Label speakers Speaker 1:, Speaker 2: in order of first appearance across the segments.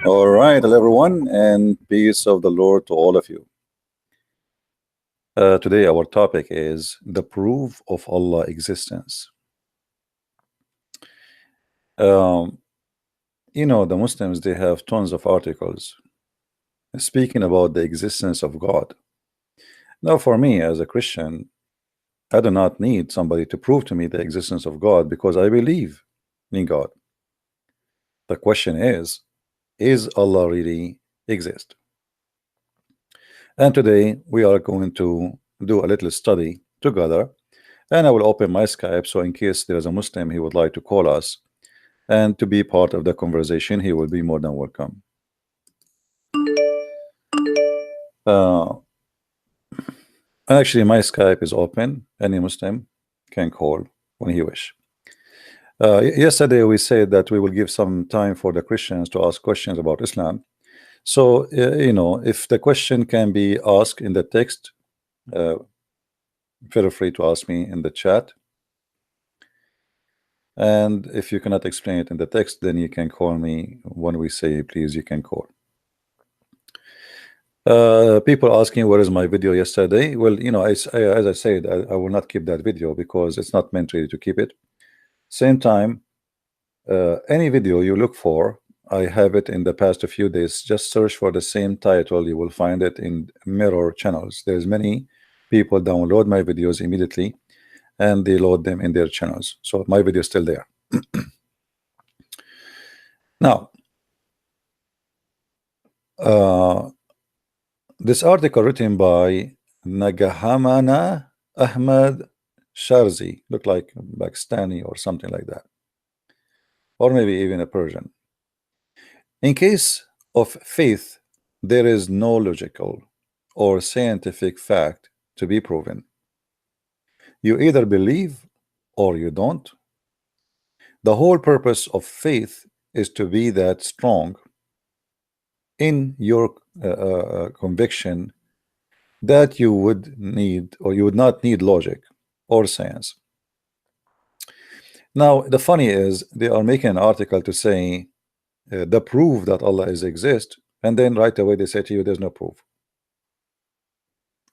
Speaker 1: All right, hello everyone, and peace of the Lord to all of you. Today, our topic is the proof of Allah existence. Um, the Muslims, they have tons of articles speaking about the existence of God. Now, for me as a Christian, I do not need somebody to prove to me the existence of God because I believe in God. The question is Allah really exist? And today we are going to do a little study together, and I will open my Skype so in case there is a Muslim he would like to call us and to be part of the conversation, he will be more than welcome. And actually my Skype is open. Any Muslim can call when he wish. Yesterday we said that we will give some time for the Christians to ask questions about Islam. So if the question can be asked in the text, feel free to ask me in the chat. And if you cannot explain it in the text, then you can call me when we say please, you can call. People asking where is my video yesterday. Well, as I said, I will not keep that video because it's not meant really to keep it. Same time, any video you look for, I have it in the past few days. Just search for the same title, you will find it in mirror channels. There's many people download my videos immediately and they load them in their channels, so my video is still there. Now this article written by Nagahamana Ahmad Sharzi, look like Pakistani or something like that, or maybe even a Persian. In case of faith, there is no logical or scientific fact to be proven. You either believe or you don't. The whole purpose of faith is to be that strong in your conviction that you would need, or you would not need, logic or science. Now the funny is they are making an article to say the proof that Allah is exist, and then right away they say to you there's no proof.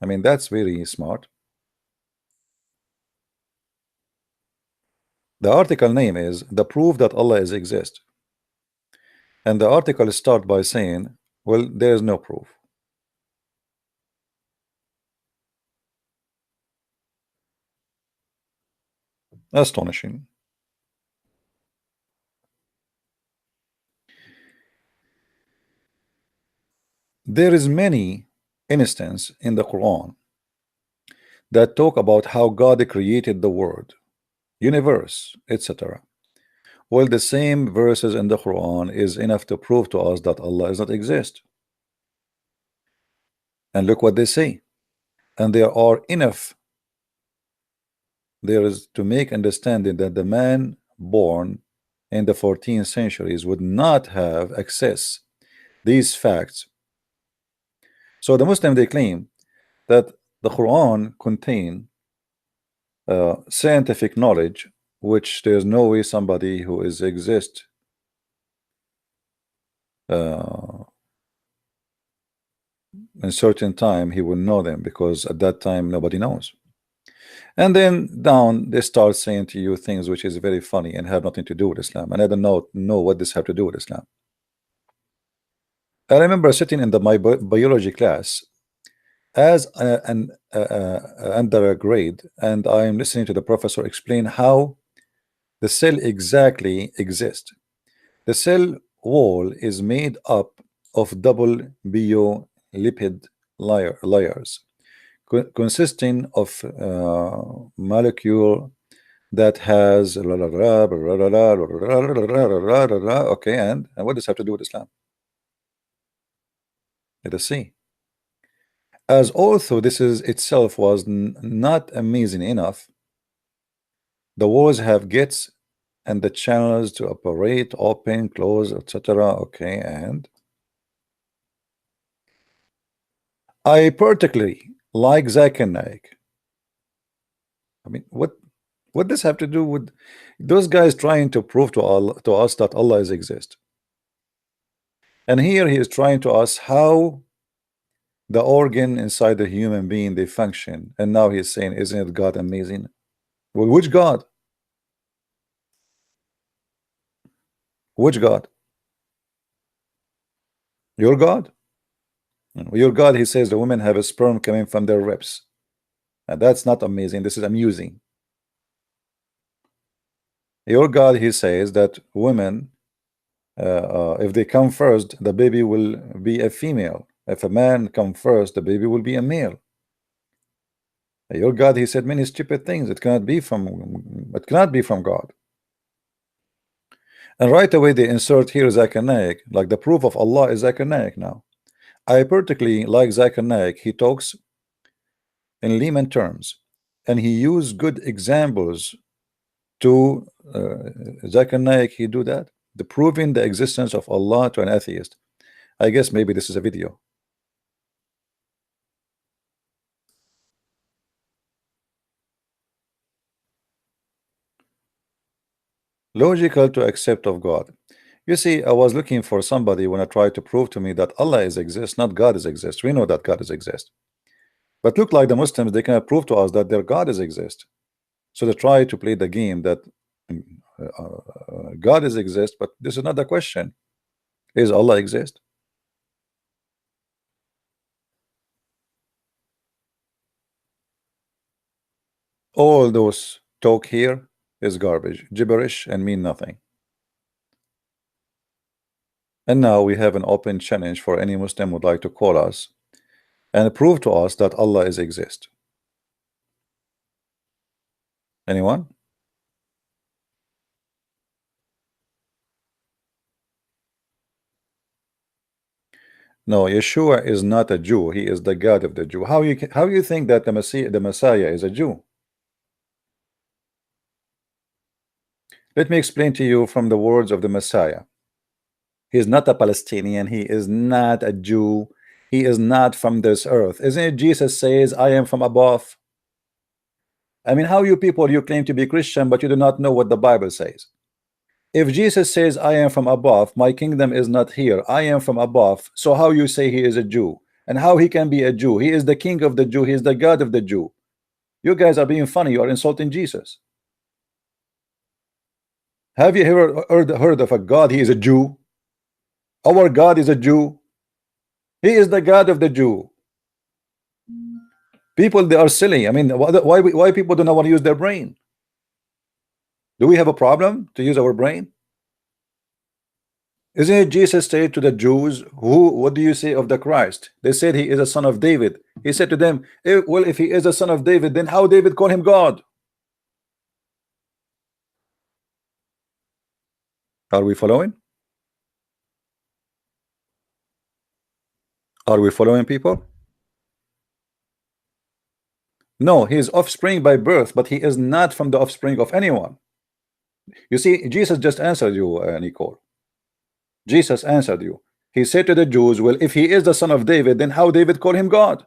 Speaker 1: I mean, that's very smart. The article name is the proof that Allah is exist, and the article start by saying, well, there is no proof. Astonishing. There is many instances in the Quran that talk about how God created the world, universe, etc. Well, the same verses in the Quran is enough to prove to us that Allah does not exist. And look what they say. And there are enough there is to make understanding that the man born in the 14th centuries would not have access these facts. So the Muslim, they claim that the Quran contain scientific knowledge which there's no way somebody who is exist in certain time he will know them, because at that time nobody knows. And then down they start saying to you things which is very funny and have nothing to do with Islam, and I don't know what this have to do with Islam. I remember sitting in my biology class as an undergrad, and I am listening to the professor explain how the cell exactly exists. The cell wall is made up of double biolipid layers consisting of molecule that has okay, and what does this have to do with Islam? Let us see. As although this is itself was not amazing enough, the walls have gates and the channels to operate, open, close, etc. Okay, and I particularly like Zakir Naik. I mean, what does have to do with those guys trying to prove to us that Allah is exist? And here he is trying to us how the organ inside the human being they function, and now he's saying, isn't it God amazing? Well, which God? Which God? Your God? Your God, he says the women have a sperm coming from their ribs. And that's not amazing, this is amusing. Your God, he says that women, if they come first, the baby will be a female. If a man come first, the baby will be a male. Your God, he said many stupid things. It cannot be from God. And right away they insert here Zakir Naik, like the proof of Allah is Zakir Naik now. I particularly like Zakir Naik. He talks in layman terms, and he used good examples to Zakir Naik. He do that, the proving the existence of Allah to an atheist. I guess maybe this is a video. Logical to accept of God. You see, I was looking for somebody when I tried to prove to me that Allah is exist, not God is exist. We know that God is exist, but look like the Muslims, they cannot prove to us that their God is exist. So they try to play the game that God is exist, but this is not the question. Is Allah exist? All those talk here is garbage, gibberish, and mean nothing. And now we have an open challenge for any Muslim who would like to call us and prove to us that Allah is exist. Anyone? No, Yeshua is not a Jew. He is the God of the Jew. How you think that the Messiah is a Jew? Let me explain to you from the words of the Messiah. He is not a Palestinian. He is not a Jew. He is not from this earth. Isn't it Jesus says, I am from above? I mean, how you people, you claim to be Christian, but you do not know what the Bible says. If Jesus says, I am from above, my kingdom is not here, I am from above, so how you say he is a Jew? And how he can be a Jew? He is the king of the Jew. He is the God of the Jew. You guys are being funny. You are insulting Jesus. Have you ever heard of a God? He is a Jew. Our God is a Jew. He is the God of the Jew. People, they are silly. I mean, why people do not want to use their brain? Do we have a problem to use our brain? Isn't it Jesus said to the Jews, what do you say of the Christ? They said he is a son of David. He said to them, well, if he is a son of David, then how David call him God? Are we following? Are we following, people? No, he is offspring by birth, but he is not from the offspring of anyone. You see, Jesus just answered you, Nicole. Jesus answered you. He said to the Jews, well, if he is the son of David, then how David call him God?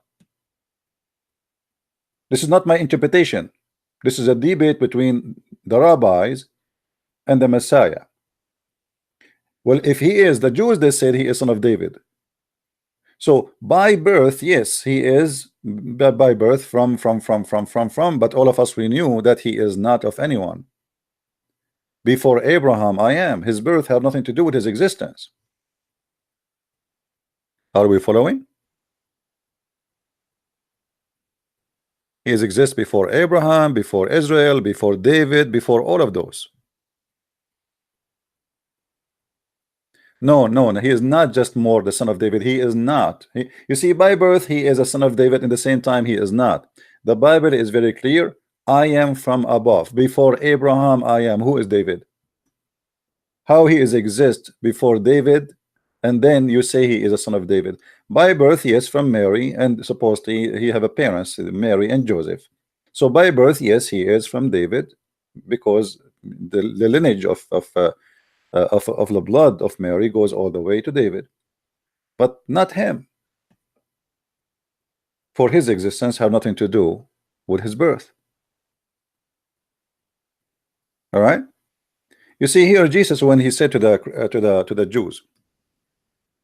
Speaker 1: This is not my interpretation. This is a debate between the rabbis and the Messiah. Well, if he is, the Jews, they said he is son of David. So by birth, yes, he is by birth from, but all of us, we knew that he is not of anyone. Before Abraham, I am. His birth had nothing to do with his existence. Are we following? He exists before Abraham, before Israel, before David, before all of those. No, he is not just more the son of David. He is not. You see, by birth, he is a son of David. In the same time, he is not. The Bible is very clear. I am from above. Before Abraham, I am. Who is David? How he is exist before David, and then you say he is a son of David. By birth, yes, from Mary, and supposedly he have a parents, Mary and Joseph. So by birth, yes, he is from David, because the lineage of the blood of Mary goes all the way to David, but not him. for his existence have nothing to do with his birth. All right. You see here Jesus, when he said to the Jews,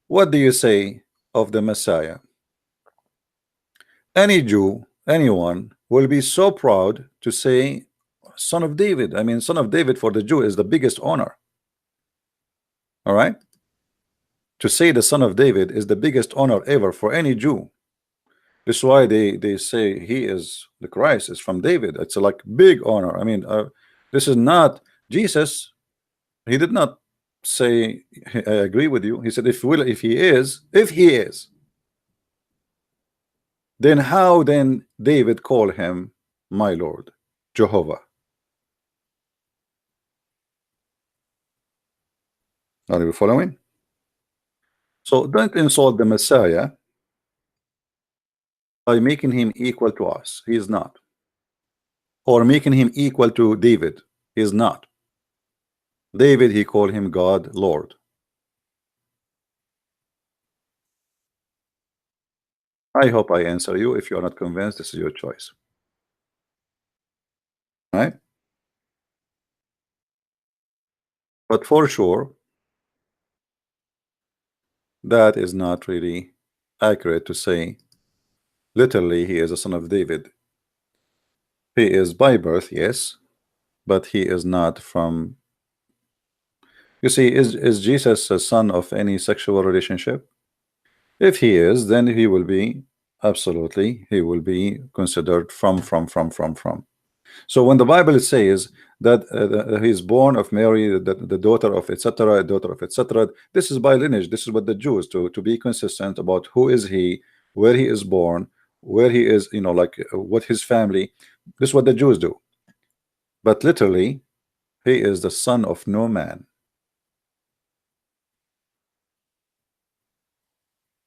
Speaker 1: what do you say of the Messiah? Any Jew, anyone will be so proud to say son of David. I mean, son of David for the Jew is the biggest honor. All right. To say the son of David is the biggest honor ever for any Jew. This is why they say he is the Christ, is from David. It's like big honor. I mean, this is not Jesus. He did not say I agree with you. He said if he is, then how then David call him my Lord, Jehovah? Are you following? So don't insult the Messiah by making him equal to us. He is not. Or making him equal to David. He is not. David, he called him God, Lord. I hope I answer you. If you are not convinced, this is your choice. Right? But for sure, that is not really accurate to say literally he is a son of David. He is by birth, yes, but he is not from. You see, is Jesus a son of any sexual relationship? If he is, then he will be absolutely, he will be considered from. So when the Bible says that he is born of Mary, the daughter of etc., daughter of etc., this is by lineage. This is what the Jews to be consistent about who is he, where he is born, where he is, you know, like what his family. This is what the Jews do. But literally, he is the son of no man.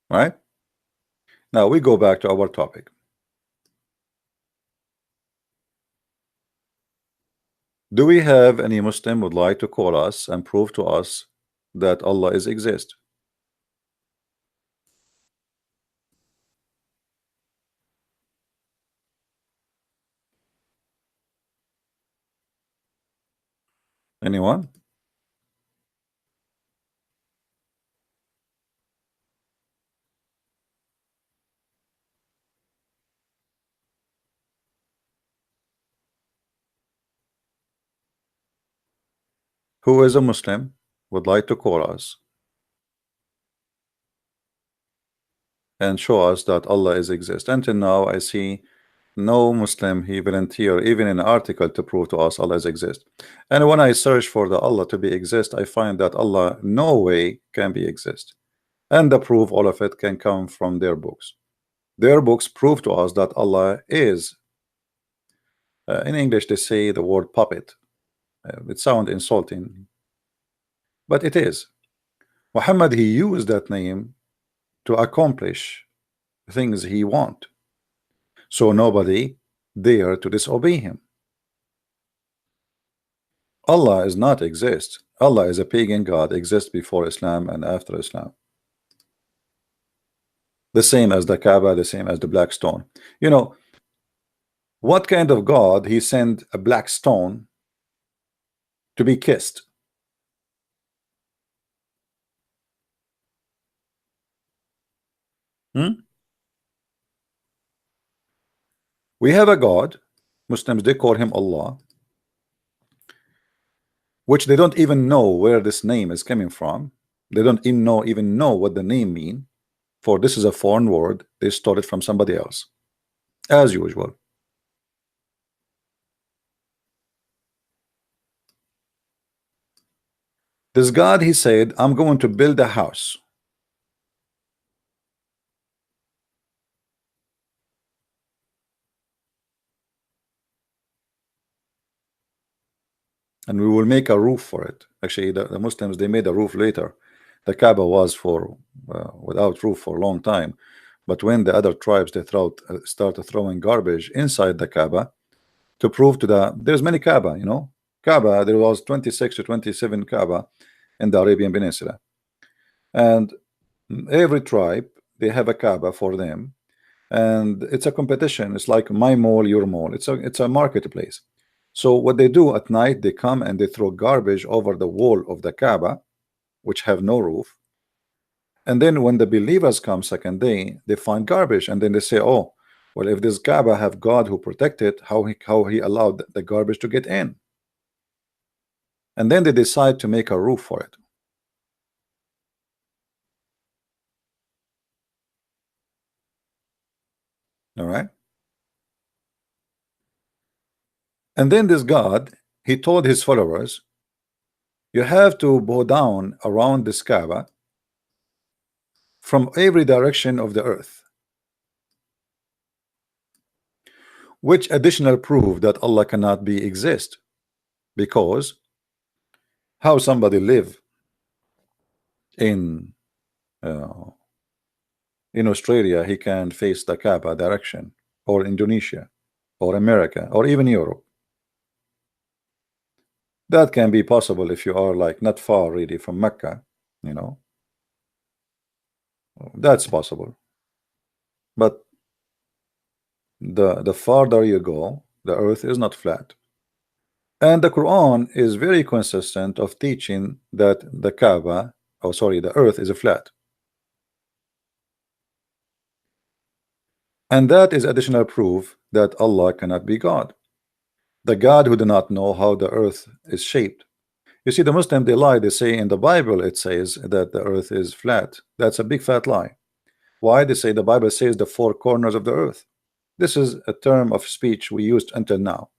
Speaker 1: Right? Now we go back to our topic. Do we have any Muslim would like to call us and prove to us that Allah is exist? Anyone? Who is a Muslim would like to call us and show us that Allah is exist? Until now, I see no Muslim he volunteer even in an article to prove to us Allah is exist. And when I search for the Allah to be exist, I find that Allah no way can be exist. And the proof, all of it can come from their books. Their books prove to us that Allah is. In English, they say the word puppet. It sounds insulting, but it is. Muhammad, he used that name to accomplish things he want. So nobody dare to disobey him. Allah is not exist. Allah is a pagan god, exists before Islam and after Islam. The same as the Kaaba, the same as the black stone. You know, what kind of God he sent a black stone to be kissed? We have a God, Muslims, they call him Allah, which they don't even know where this name is coming from. They don't even know what the name mean, for this is a foreign word. They stole it from somebody else, as usual. This God, he said, I'm going to build a house. And we will make a roof for it. Actually, the Muslims, they made a roof later. The Kaaba was for without roof for a long time. But when the other tribes they started throwing garbage inside the Kaaba to prove to there's many Kaaba, you know. Kaaba, there was 26 to 27 Kaaba in the Arabian Peninsula. And every tribe, they have a Kaaba for them. and it's a competition. It's like my mall, your mall. It's a marketplace. So what they do at night, they come and they throw garbage over the wall of the Kaaba, which have no roof. And then when the believers come second day, they find garbage, and then they say, "Oh, well, if this Kaaba have God who protected, how he allowed the garbage to get in?" And then they decide to make a roof for it. All right. And then this God, he told his followers, you have to bow down around this Kaaba from every direction of the earth. Which additional proof that Allah cannot be exist? Because how somebody live in uh, in Australia, he can face the Kaaba direction, or Indonesia, or America, or even Europe. That can be possible if you are like not far really from Mecca, you know. That's possible. But the farther you go, the earth is not flat. And the Quran is very consistent of teaching that the Kaaba, oh sorry, the earth is a flat. And that is additional proof that Allah cannot be God. The God who do not know how the earth is shaped. You see, the Muslim, they lie. They say in the Bible it says that the earth is flat. That's a big fat lie. Why? They say the Bible says the four corners of the earth. This is a term of speech we used until now.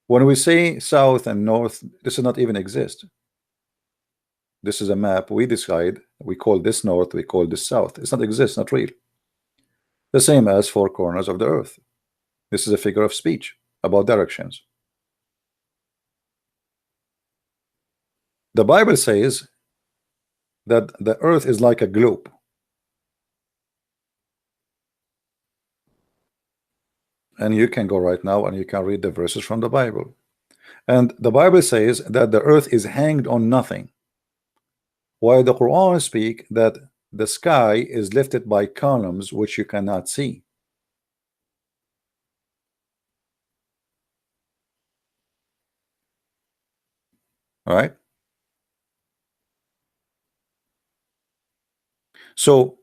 Speaker 1: When we say south and north, this does not even exist. This is a map we decide. We call this north, we call this south. It's not exist, not real. The same as four corners of the earth. This is a figure of speech about directions. The Bible says that the earth is like a globe. And you can go right now and you can read the verses from the Bible. And the Bible says that the earth is hanged on nothing, while the Quran speak that the sky is lifted by columns which you cannot see. All right. So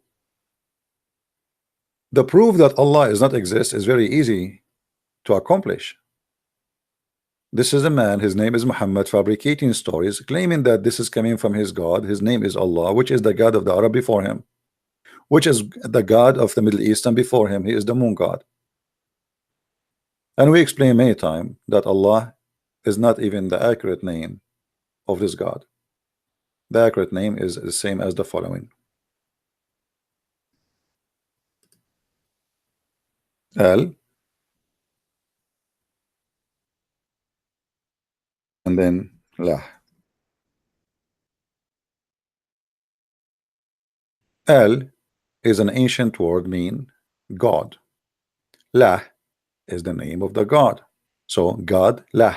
Speaker 1: the proof that Allah is not exist is very easy to accomplish. This is a man, his name is Muhammad, fabricating stories, claiming that this is coming from his God. His name is Allah, which is the God of the Arab before him, which is the God of the Middle Eastern before him. He is the moon God. And we explain many times that Allah is not even the accurate name of this God. The accurate name is the same as the following. Al, and then Lah. Al is an ancient word mean God. Lah is the name of the God. So God, Lah.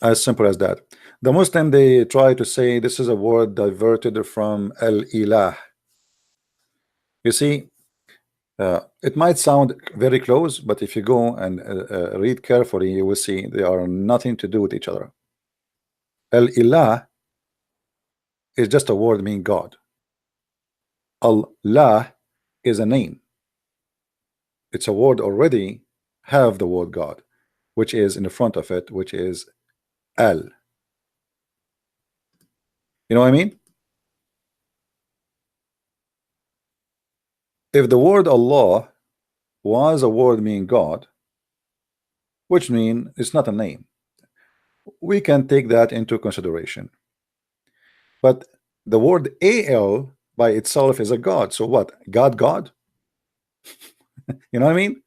Speaker 1: As simple as that. The Muslim, they try to say this is a word diverted from Al-Ilah. You see, it might sound very close, but if you go and read carefully, you will see they are nothing to do with each other. Al-Ilah is just a word meaning God. Allah is a name. It's a word already have the word God, which is in the front of it, which is Al. You know what I mean? If the word Allah was a word meaning God, which means it's not a name, we can take that into consideration. But the word Al by itself is a God. So what? God? You know what I mean?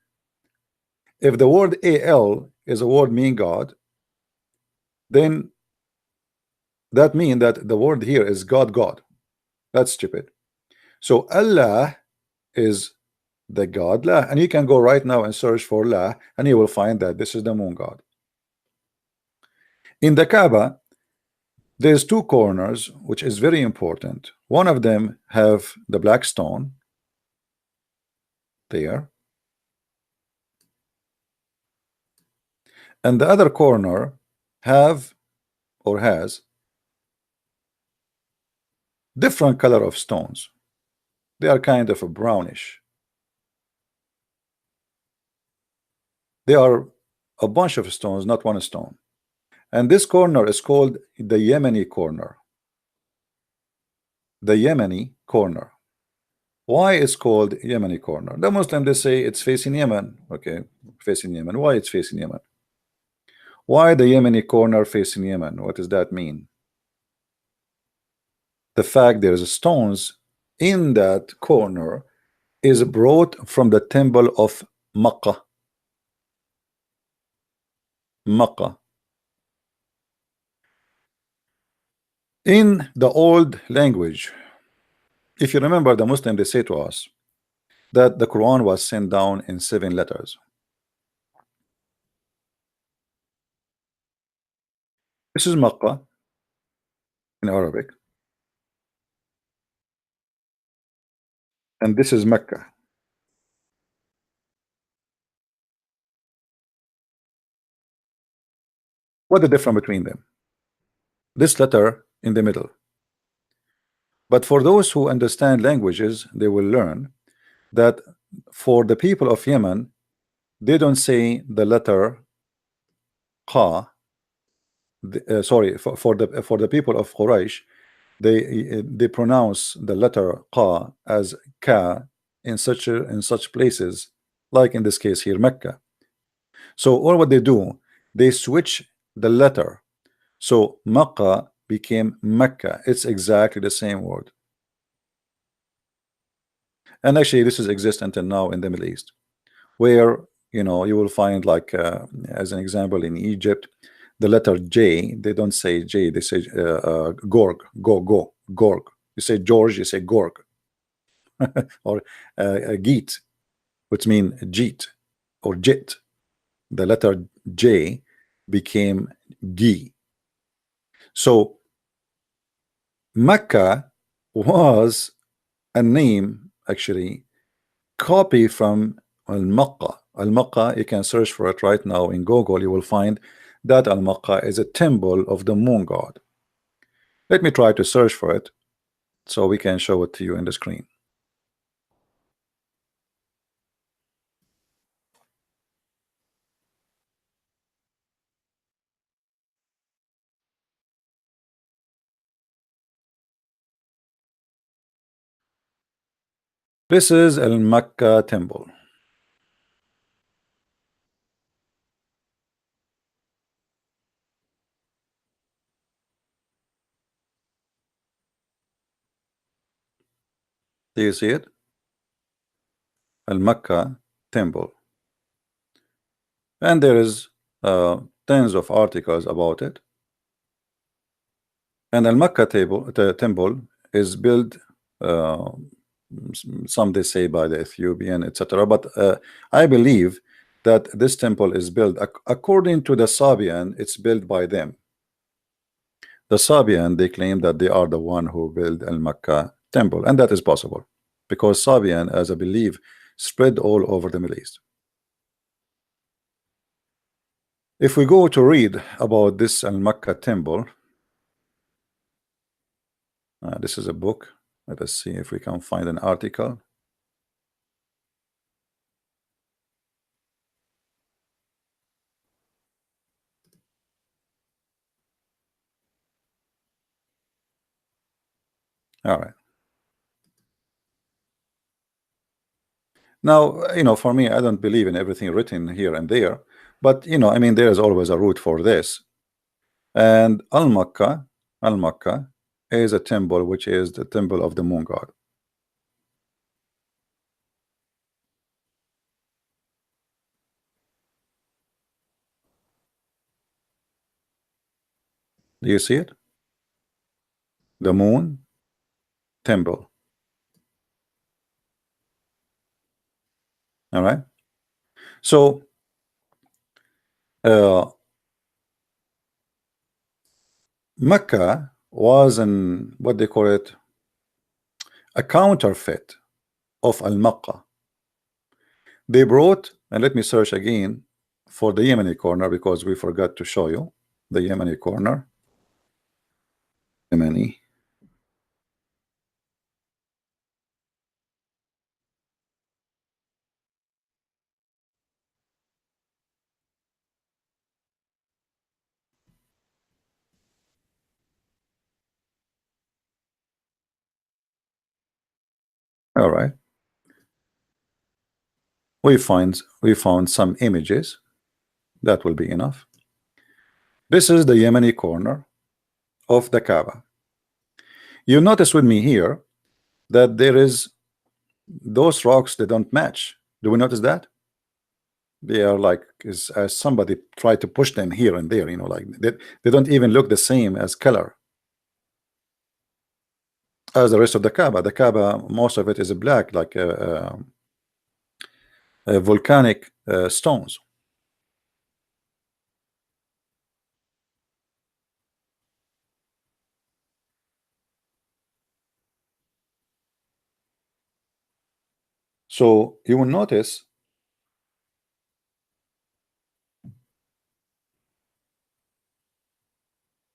Speaker 1: If the word Al is a word meaning God, then that means that the word here is God. That's stupid. So Allah is the God La, and you can go right now and search for La, and you will find that this is the moon God. In the Kaaba, There's two corners, which is very important. One of them have the black stone there, and the other corner have or has different color of stones. They are kind of a brownish. They are a bunch of stones, not one stone. And this corner is called the Yemeni corner. The Yemeni corner. Why it's called Yemeni corner? The Muslim, they say it's facing Yemen. Okay, facing Yemen. Why it's facing Yemen? Why the Yemeni corner facing Yemen? What does that mean? The fact there's stones in that corner is brought from the temple of Makkah. Makkah. In the old language, if you remember, the Muslim, they say to us that the Quran was sent down in 7 letters. This is Makkah in Arabic, and this is Mecca. What the difference between them? This letter in the middle. But for those who understand languages, they will learn that for the people of Yemen, they don't say the letter Qa. Sorry, for the people of Quraysh, they pronounce the letter Qa as Ka in such places, like in this case here, Mecca. So all what they do, they switch the letter. So Makkah became Mecca. It's exactly the same word. And actually, this is exist until now in the Middle East, where you will find, like as an example, in Egypt, the letter J, they don't say J, they say Gorg, Gorg. You say George, you say Gorg, or Geet, which mean Jeet or Jit. The letter J became G. So Mecca was a name, actually, copy from Al-Makkah. Al-Makkah, you can search for it right now in Google. You will find that Al-Makkah is a temple of the moon god. Let me try to search for it so we can show it to you in the screen. This is Al-Makkah temple. Do you see it? Al-Makkah temple. And there is tens of articles about it. And Al-Makkah temple is built, some they say by the Ethiopian, etc. But I believe that this temple is built according to the Sabian. It's built by them. The Sabian, they claim that they are the one who built Al-Makkah temple, and that is possible because Sabian, as I believe, spread all over the Middle East. If we go to read about this Al-Makkah temple, this is a book. Let us see if we can find an article. All right. Now, for me, I don't believe in everything written here and there, but I mean, there is always a root for this. And Al-Makkah is a temple which is the temple of the moon god. Do you see it? The moon temple. All right. So Mecca was an what they call it, a counterfeit of Al-Makkah. They brought, and let me search again for the Yemeni corner because we forgot to show you the Yemeni corner. Yemeni. All right. We found some images. That will be enough. This is the Yemeni corner of the Kaaba. You notice with me here that there is those rocks, they don't match. Do we notice that? They are like as somebody tried to push them here and there, like they don't even look the same as color as the rest of the Kaaba. The Kaaba, most of it is black, like volcanic stones. So you will notice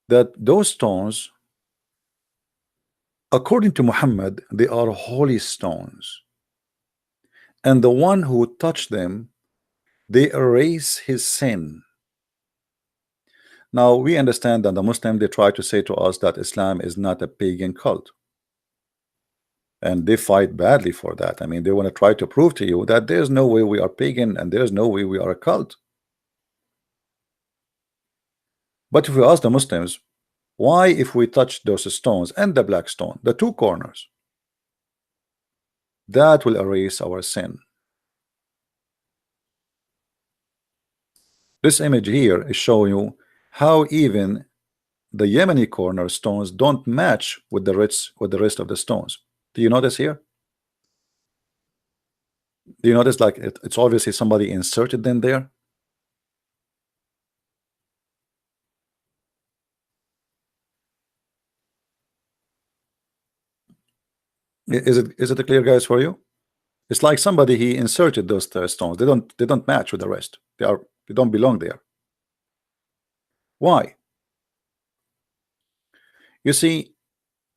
Speaker 1: that those stones, according to Muhammad, they are holy stones, and the one who touched them, they erase his sin. Now we understand that the Muslim, they try to say to us that Islam is not a pagan cult, and they fight badly for that. I mean, they want to try to prove to you that there's no way we are pagan and there's no way we are a cult. But if we ask the Muslims, why, if we touch those stones and the black stone, the two corners, that will erase our sin? This image here is showing you how even the Yemeni corner stones don't match with the rest of the stones. Do you notice here? Do you notice like it's obviously somebody inserted them there? Is it clear, guys, for you? It's like somebody he inserted those stones. They don't match with the rest. They don't belong there. Why? You see,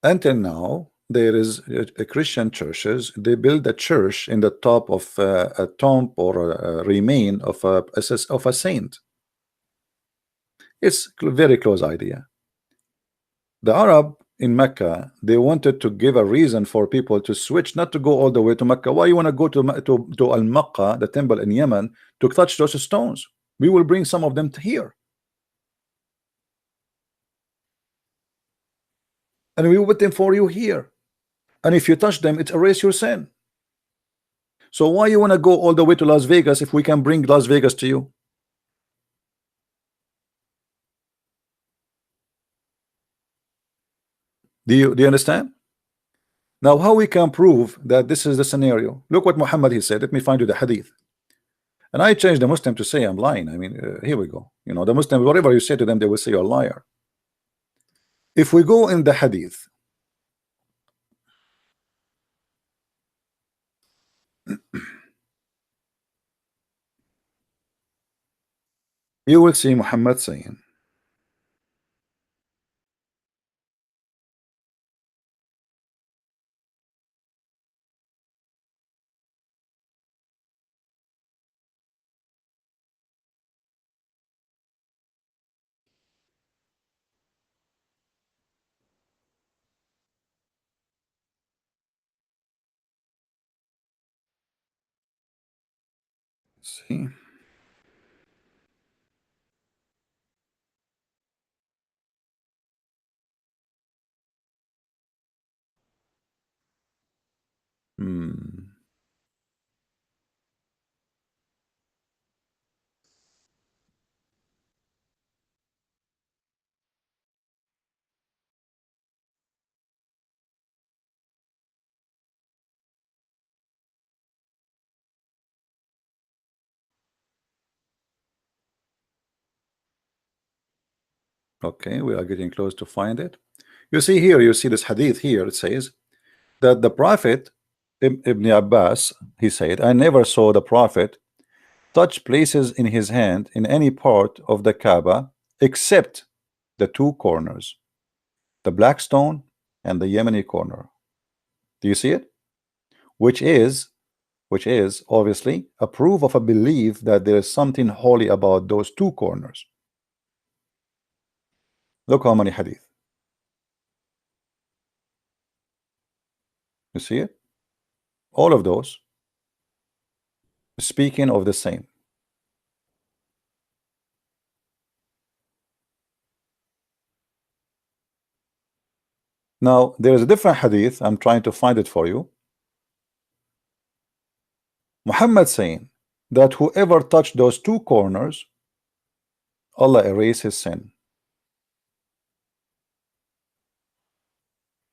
Speaker 1: until now there is a Christian churches. They build a church in the top of a tomb or a remain of a saint. It's very close idea. The Arab in Mecca, they wanted to give a reason for people to switch, not to go all the way to Mecca. Why you want to go to Al-Makkah, the temple in Yemen, to touch those stones? We will bring some of them to here, and we will put them for you here. And if you touch them, it erase your sin. So why you want to go all the way to Las Vegas if we can bring Las Vegas to you? Do you understand? Now, how we can prove that this is the scenario? Look what Muhammad he said. Let me find you the hadith. And I changed the Muslim to say I'm lying. I mean, here we go. The Muslims, whatever you say to them, they will say you're a liar. If we go in the hadith, you will see Muhammad saying, see, hmm. Okay, we are getting close to find it. You see here, you see this hadith here. It says that the Prophet Ibn Abbas, he said, I never saw the Prophet touch places in his hand in any part of the Kaaba except the two corners, the black stone and the Yemeni corner. Do you see it? Which is obviously a proof of a belief that there is something holy about those two corners. Look how many hadith. You see it? All of those speaking of the same. Now there is a different hadith. I'm trying to find it for you. Muhammad saying that whoever touched those two corners, Allah erase his sin.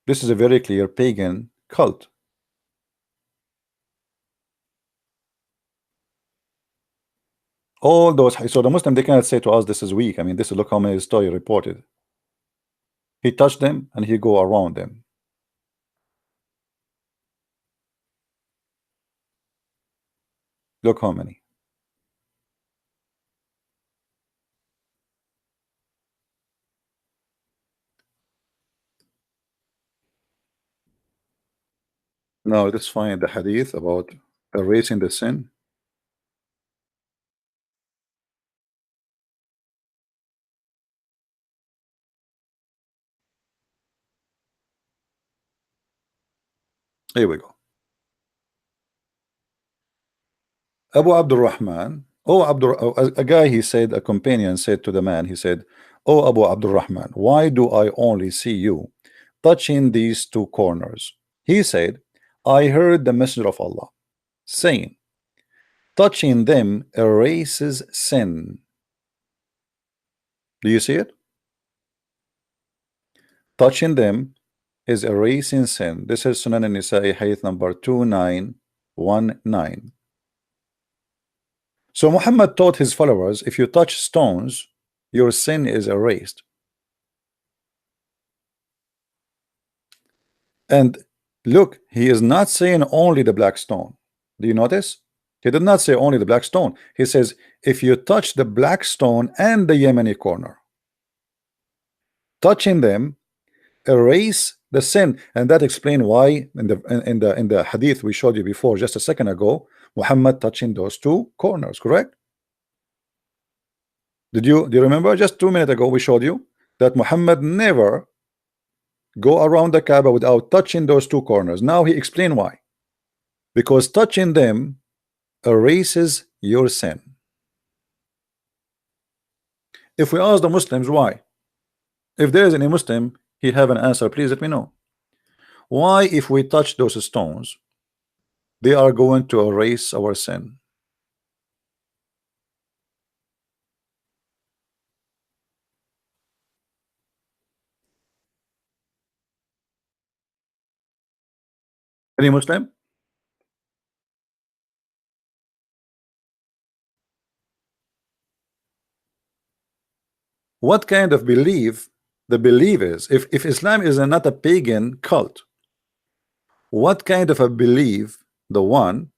Speaker 1: This is a very clear pagan cult. All those, so the Muslim, they cannot say to us this is weak. I mean, this is, look how many story reported. He touched them and he go around them. Look how many. Now let's find the hadith about erasing the sin. Here we go. Abu Abdul Rahman, a guy, he said, a companion said to the man, he said, "Oh Abu Abdul Rahman, why do I only see you touching these two corners?" He said, I heard the Messenger of Allah saying, touching them erases sin. Do you see it? Touching them is erasing sin. This is Sunan an-Nisa'i hadith number 2919. So Muhammad taught his followers, if you touch stones, your sin is erased. And look, he is not saying only the black stone. Do you notice? He did not say only the black stone. He says, if you touch the black stone and the Yemeni corner, touching them erase the sin. And that explains why in the hadith we showed you before just a second ago, Muhammad touching those two corners, correct? Do you remember just 2 minutes ago we showed you that Muhammad never go around the Kaaba without touching those two corners. Now he explained why. Because touching them erases your sin. If we ask the Muslims why, if there is any Muslim, he have an answer, please let me know. Why, if we touch those stones, they are going to erase our sin? Any Muslim? What kind of belief the belief is? If Islam is not a pagan cult, what kind of a belief the one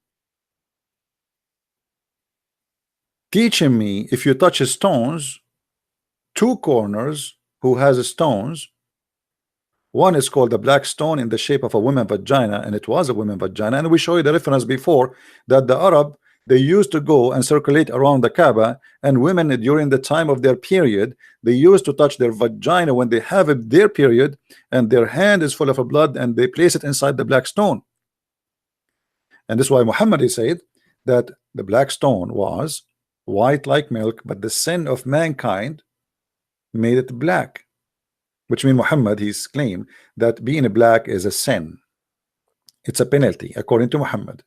Speaker 1: teaching me if you touch stones, two corners who has stones, one is called the black stone in the shape of a woman vagina, and it was a woman vagina, and we show you the reference before that the Arab, they used to go and circulate around the Kaaba, and women during the time of their period, they used to touch their vagina when they have their period, and their hand is full of blood, and they place it inside the black stone. And this is why Muhammad said that the black stone was white like milk, but the sin of mankind made it black, which means Muhammad, he's claimed that being black is a sin. It's a penalty according to Muhammad,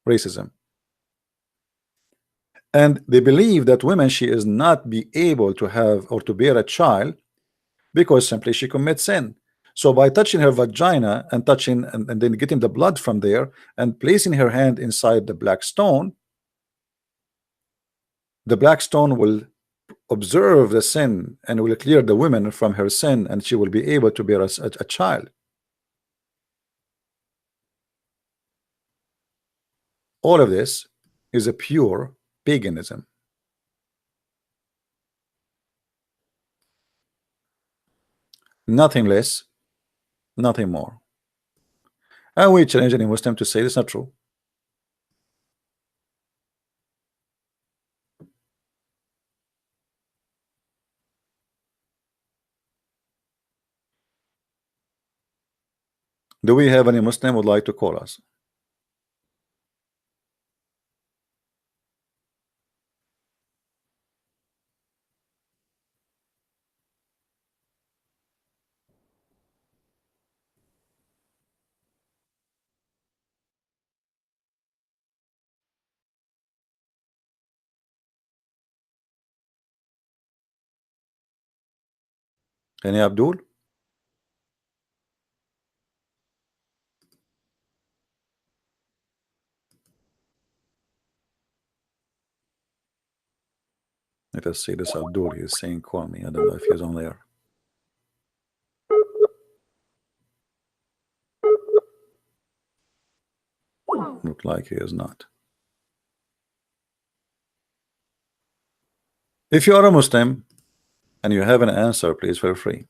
Speaker 1: racism. And they believe that women, she is not be able to have or to bear a child because simply she commits sin. So by touching her vagina and touching and then getting the blood from there and placing her hand inside the black stone will observe the sin and will clear the woman from her sin, and she will be able to bear a child. All of this is a pure paganism. Nothing less, nothing more. And we challenge any Muslim to say it's not true. Do we have any Muslim would like to call us? Any Abdul? Let us see this Abdul. He's saying call me. I don't know if he's on there. Look like he is not. If you are a Muslim and you have an answer, please feel free.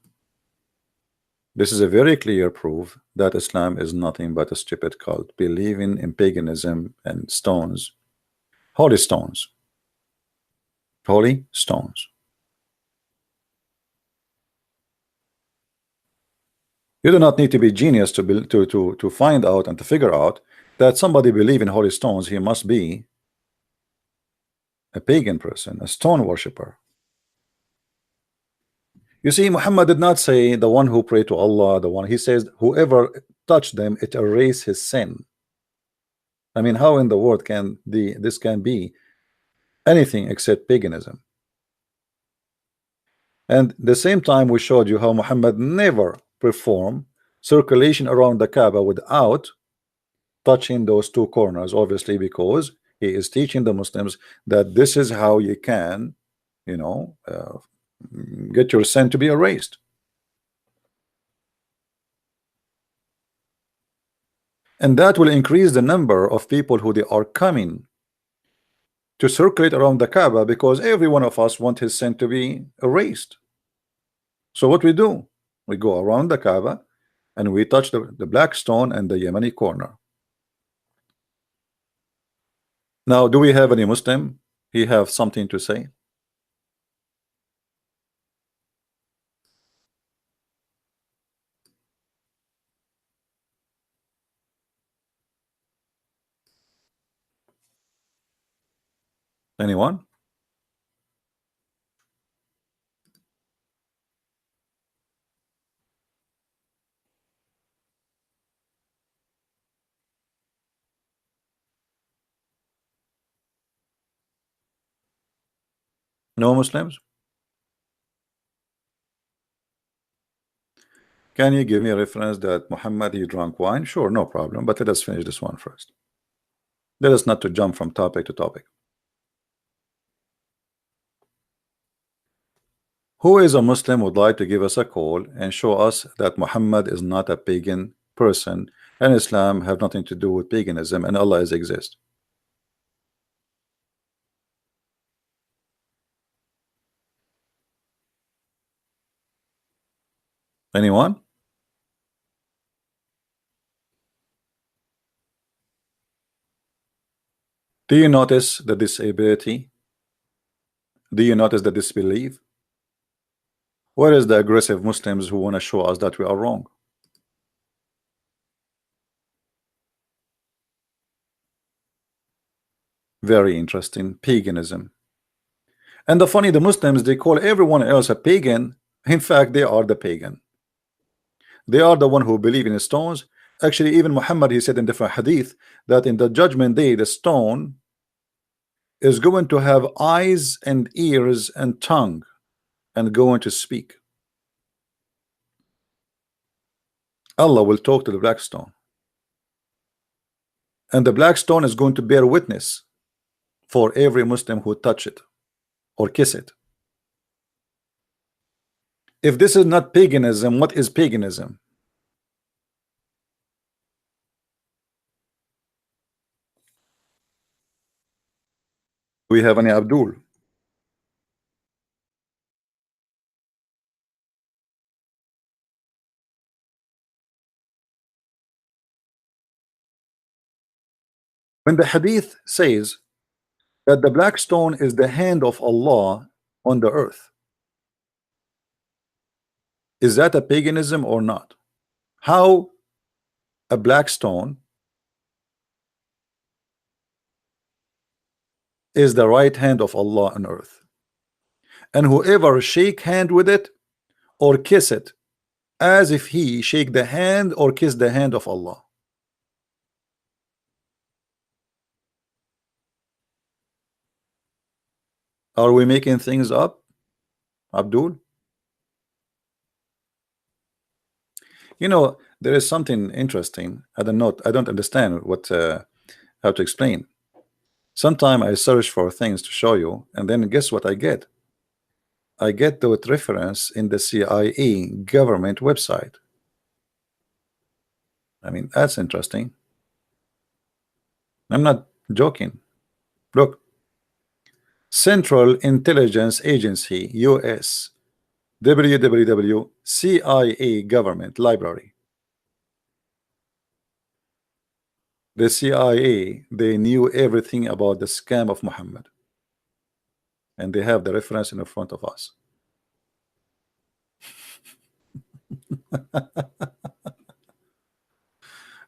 Speaker 1: This is a very clear proof that Islam is nothing but a stupid cult, believing in paganism and stones, holy stones. Holy stones. You do not need to be genius to find out and to figure out that somebody believe in holy stones. He must be a pagan person, a stone worshipper. You see, Muhammad did not say the one who prayed to Allah, the one. He says whoever touched them, it erase his sin. I mean, how in the world can this can be anything except paganism? And the same time we showed you how Muhammad never performed circulation around the Kaaba without touching those two corners, obviously because he is teaching the Muslims that this is how you can, you know, get your sin to be erased. And that will increase the number of people who they are coming to circulate around the Kaaba, because every one of us want his sin to be erased. So what we do, we go around the Kaaba and we touch the black stone and the Yemeni corner. Now, do we have any Muslim? He have something to say? Anyone? No Muslims? Can you give me a reference that Muhammad he drank wine? Sure, no problem, but let us finish this one first. Let us not to jump from topic to topic. Who is a Muslim would like to give us a call and show us that Muhammad is not a pagan person and Islam have nothing to do with paganism and Allah is exist? Anyone? Do you notice the disability? Do you notice the disbelief? Where is the aggressive Muslims who want to show us that we are wrong? Very interesting. Paganism. And the funny, the Muslims, they call everyone else a pagan. In fact, they are the pagan. They are the one who believe in stones. Actually, even Muhammad, he said in different hadith that in the judgment day, the stone is going to have eyes and ears and tongue and going to speak. Allah will talk to the black stone, and the black stone is going to bear witness for every Muslim who touch it or kiss it. If this is not paganism, what is paganism? Do we have any Abdul? When the hadith says that the black stone is the hand of Allah on the earth, is that a paganism or not? How a black stone is the right hand of Allah on earth, and whoever shake hand with it or kiss it as if he shake the hand or kiss the hand of Allah? Are we making things up, Abdul? You know, there is something interesting. I don't understand what how to explain. Sometimes I search for things to show you, and then guess what I get? I get the reference in the CIA government website. I mean, that's interesting. I'm not joking. Look, Central Intelligence Agency, US, www CIA government library. The CIA, they knew everything about the scam of Muhammad, and they have the reference in front of us.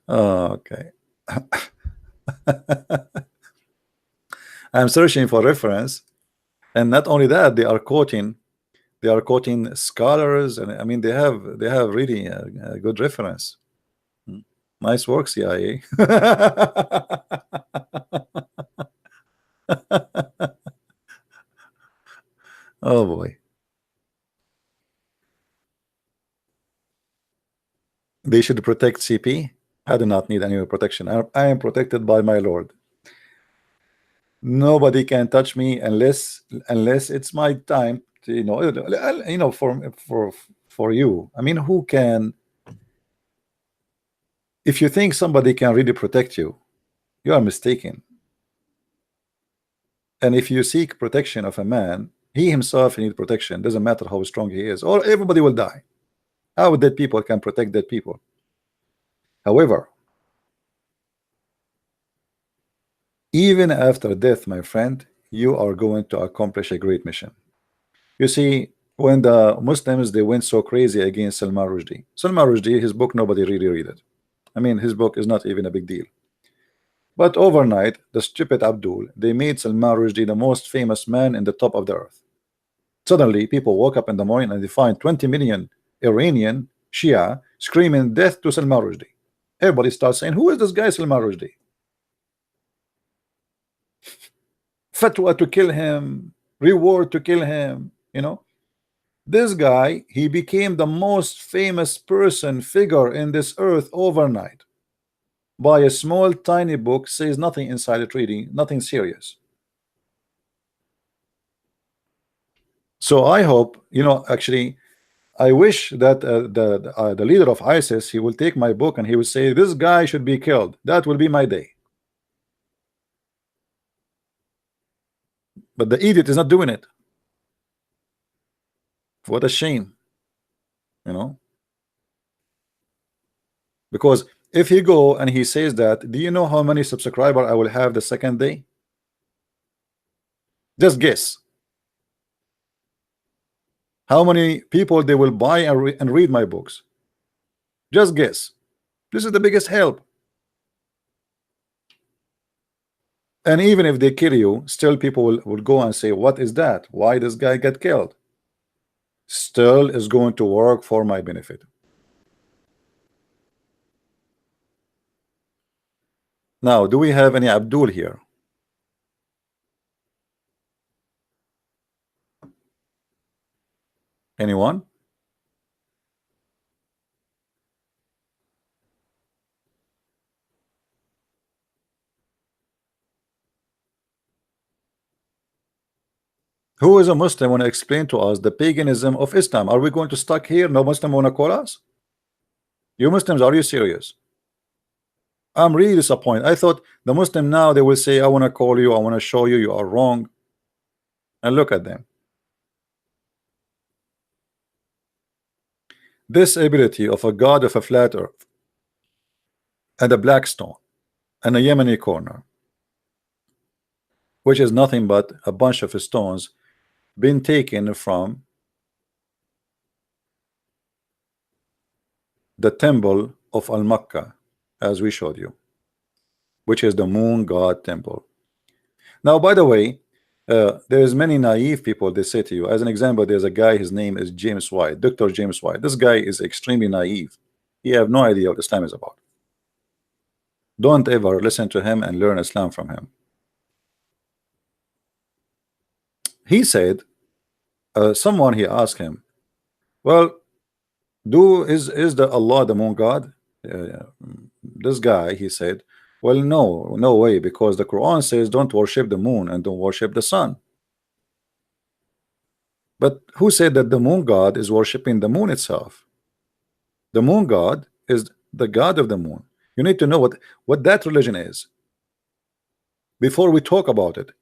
Speaker 1: Oh, okay. I'm searching for reference, and not only that, they are quoting scholars, and I mean they have really a good reference. Nice work, CIA. Oh boy, they should protect CP. I do not need any protection. I am protected by my Lord. Nobody can touch me unless it's my time to, for you. I mean, who can? If you think somebody can really protect you, you are mistaken. And if you seek protection of a man, he himself needs protection. Doesn't matter how strong he is, or everybody will die. How dead people can protect dead people? However, even after death, my friend, you are going to accomplish a great mission. You see, when the Muslims they went so crazy against Salman Rushdie, his book nobody really read it. I mean, his book is not even a big deal. But overnight, the stupid Abdul, they made Salman Rushdie the most famous man in the top of the earth. Suddenly, people woke up in the morning and they find 20 million Iranian Shia screaming death to Salman Rushdie. Everybody starts saying, who is this guy Salman Rushdie? Fatwa to kill him, reward to kill him, This guy, he became the most famous figure in this earth overnight. By a small tiny book, says nothing inside it, reading nothing serious. So I hope, actually, I wish that the leader of ISIS, he will take my book and he will say this guy should be killed. That will be my day. But the idiot is not doing it. What a shame, you know. Because if he go and he says that, do you know how many subscribers I will have the second day? Just guess. How many people they will buy and read my books? Just guess. This is the biggest help. And even if they kill you, still people will go and say, what is that? Why this guy get killed? Still is going to work for my benefit. Now, do we have any Abdul here? Anyone? Who is a Muslim want to explain to us the paganism of Islam? Are we going to stuck here? No Muslim want to call us? You Muslims, are you serious? I'm really disappointed. I thought the Muslim now they will say, I want to call you, I want to show you you are wrong. And look at them. This ability of a god of a flat earth and a black stone and a Yemeni corner, which is nothing but a bunch of stones been taken from the temple of Al-Makkah, as we showed you, which is the moon god temple. Now, by the way, there's many naive people. They say to you, as an example, there's a guy, his name is James White, Dr. James White. This guy is extremely naive. He have no idea what Islam is about. Don't ever listen to him and learn Islam from him. He said, someone, he asked him, well, is the Allah the moon god? This guy, he said, well, no way, because the Quran says don't worship the moon and don't worship the sun. But who said that the moon god is worshiping the moon itself? The moon god is the god of the moon. You need to know what that religion is before we talk about it.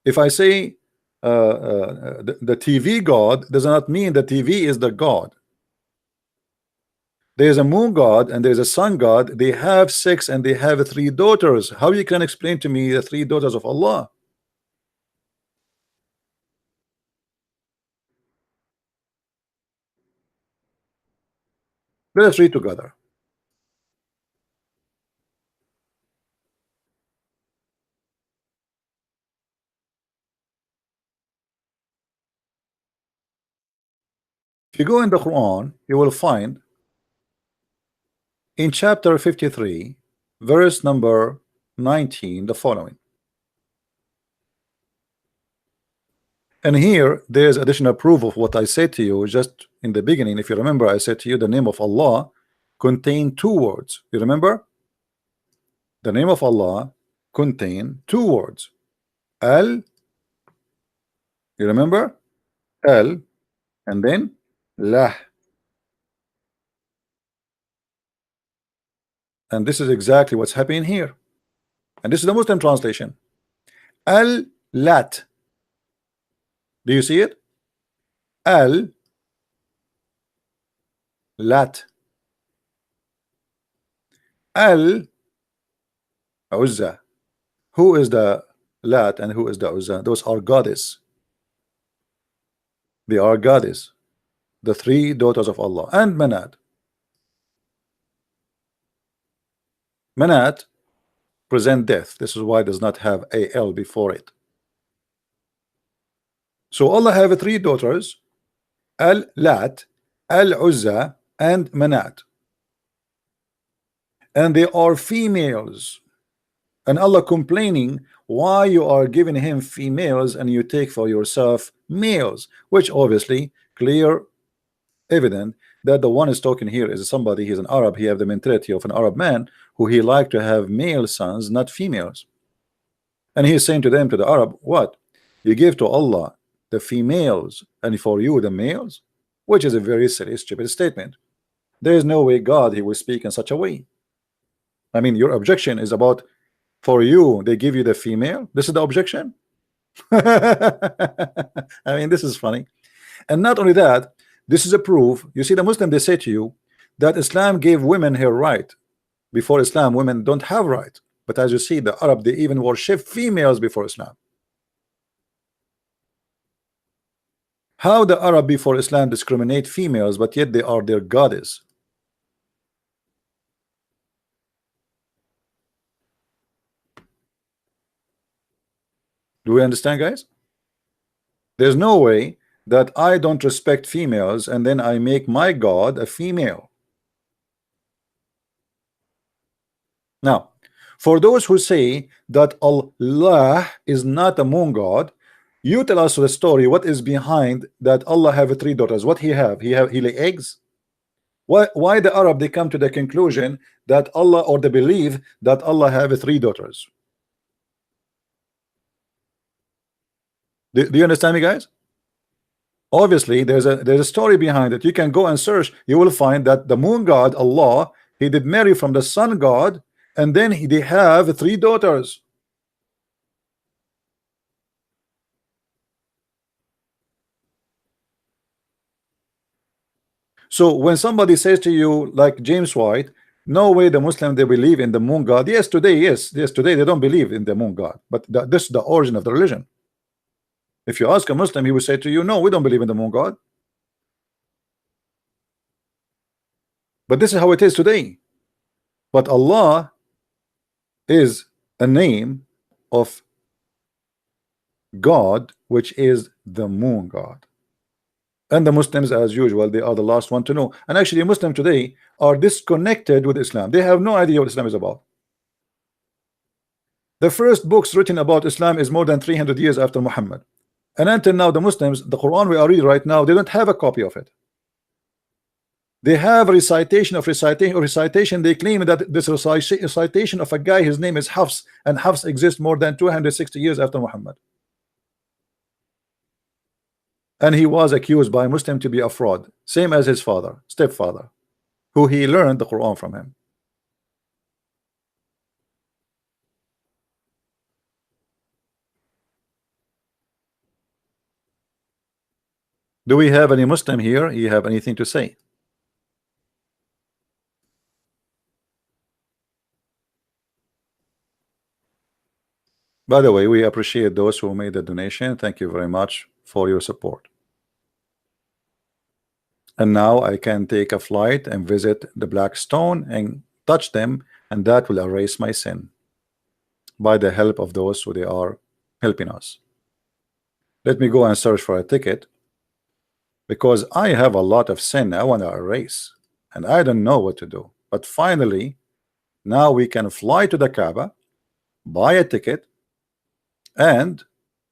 Speaker 1: If I say the TV god, does not mean the TV is the god. There is a moon god and there is a sun god. They have sex and they have 3 daughters. How you can explain to me the 3 daughters of Allah? Let us read together. If you go in the Quran, you will find in chapter 53, verse number 19, the following. And here there's additional proof of what I said to you just in the beginning. If you remember, I said to you the name of Allah contain 2 words. You remember? The name of Allah contain 2 words. Al, you remember? Al, and then Lah. And this is exactly what's happening here. And this is the Muslim translation. Al-Lat. Do you see it? Al-Lat. Al-Uzza. Who is the Lat and who is the Uzza? Those are goddess. They are goddess. The 3 daughters of Allah. And Manat. Manat present death. This is why it does not have al before it. So Allah have 3 daughters, Al-Lat, Al-Uzza, and Manat. And they are females. And Allah complaining why you are giving him females and you take for yourself males, which obviously clear evident that the one is talking here is somebody, he's an Arab, he have the mentality of an Arab man who he like to have male sons, not females. And he is saying to them, to the Arab, what? You give to Allah the females and for you the males? Which is a very silly, stupid statement. There is no way God he will speak in such a way. I mean, your objection is about for you they give you the female. This is the objection. I mean, this is funny. And not only that, this is a proof. You see, the Muslim, they say to you that Islam gave women her right. Before Islam, women don't have right. But as you see, the Arab, they even worship females before Islam. How the Arab before Islam discriminate females, but yet they are their goddess? Do we understand, guys? There's no way that I don't respect females and then I make my God a female. Now, for those who say that Allah is not a moon god, you tell us the story. What is behind that Allah have 3 daughters? What he have? He lay eggs? Why the Arab they come to the conclusion that Allah, or they believe that Allah have 3 daughters? Do you understand me, guys? Obviously, there's a story behind it. You can go and search. You will find that the moon god Allah, he did marry from the sun god, and then they have 3 daughters. So when somebody says to you, like James White, no way the Muslim they believe in the moon god. Yes, today, yes, today they don't believe in the moon god, but this is the origin of the religion. If you ask a Muslim, he will say to you, no, we don't believe in the moon god. But this is how it is today. But Allah is a name of God, which is the moon god. And the Muslims, as usual, they are the last one to know. And actually, Muslims today are disconnected with Islam. They have no idea what Islam is about. The first books written about Islam is more than 300 years after Muhammad. And until now, the Muslims, the Quran we are reading right now, they don't have a copy of it. They have a recitation of recitation. They claim that this recitation of a guy, his name is Hafs, and Hafs exists more than 260 years after Muhammad. And he was accused by Muslim to be a fraud, same as his father, stepfather, who he learned the Quran from him. Do we have any Muslim here? You have anything to say? By the way, we appreciate those who made the donation. Thank you very much for your support. And now I can take a flight and visit the black stone and touch them, and that will erase my sin by the help of those who they are helping us. Let me go and search for a ticket, because I have a lot of sin I want to erase and I don't know what to do. But finally, now we can fly to the Kaaba, buy a ticket, and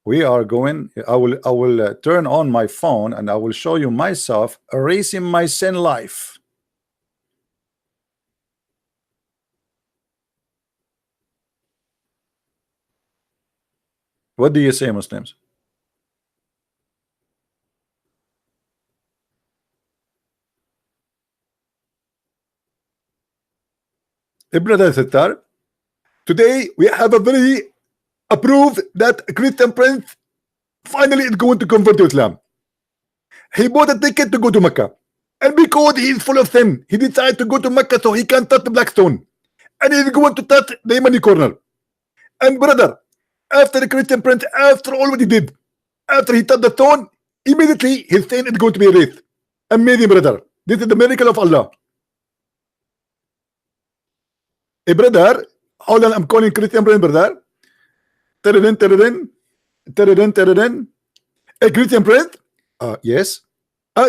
Speaker 1: we are going. I will turn on my phone and I will show you myself erasing my sin life. What do you say, Muslims? Brother Sittar, today we have a very approved that Christian prince finally is going to convert to Islam. He bought a ticket to go to Mecca, and because he is full of sin, he decided to go to Mecca so he can touch the black stone, and he's going to touch the Yemeni corner. And brother, after the Christian prince, after all what he did, after he touched the stone, immediately his sin is going to be erased. Amazing, brother. This is the miracle of Allah. A brother, hold on, I'm calling Christian prince, brother. Teredin. A Christian prince? Yes.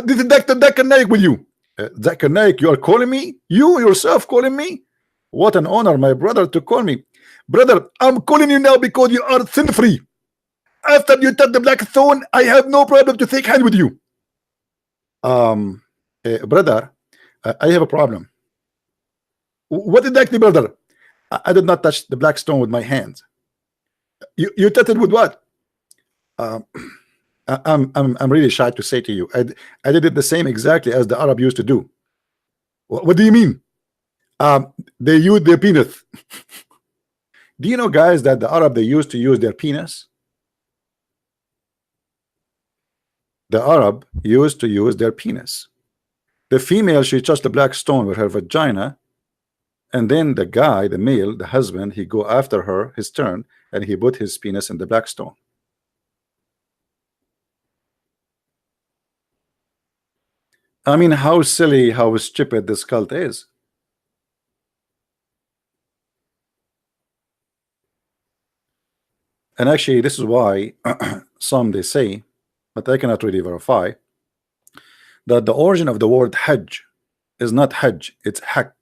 Speaker 1: This is Dr. Zakir Naik with you. Zakir Naik, you are calling me? You yourself calling me? What an honor, my brother, to call me. Brother, I'm calling you now because you are sin-free. After you touch the black stone, I have no problem to shake hands with you. Brother, I have a problem. What exactly, brother? I did not touch the black stone with my hands. You touched it with what? I'm really shy to say to you. I did it the same exactly as the Arab used to do. What do you mean? They use their penis. Do you know, guys, that the Arab, they used to use their penis? The Arab used to use their penis. The female, she touched the black stone with her vagina, and then the guy, the male, the husband, he go after her, his turn, and he put his penis in the black stone. I mean, how silly, how stupid this cult is. And actually, this is why some they say, but I cannot really verify, that the origin of the word Hajj is not Hajj, it's Hak.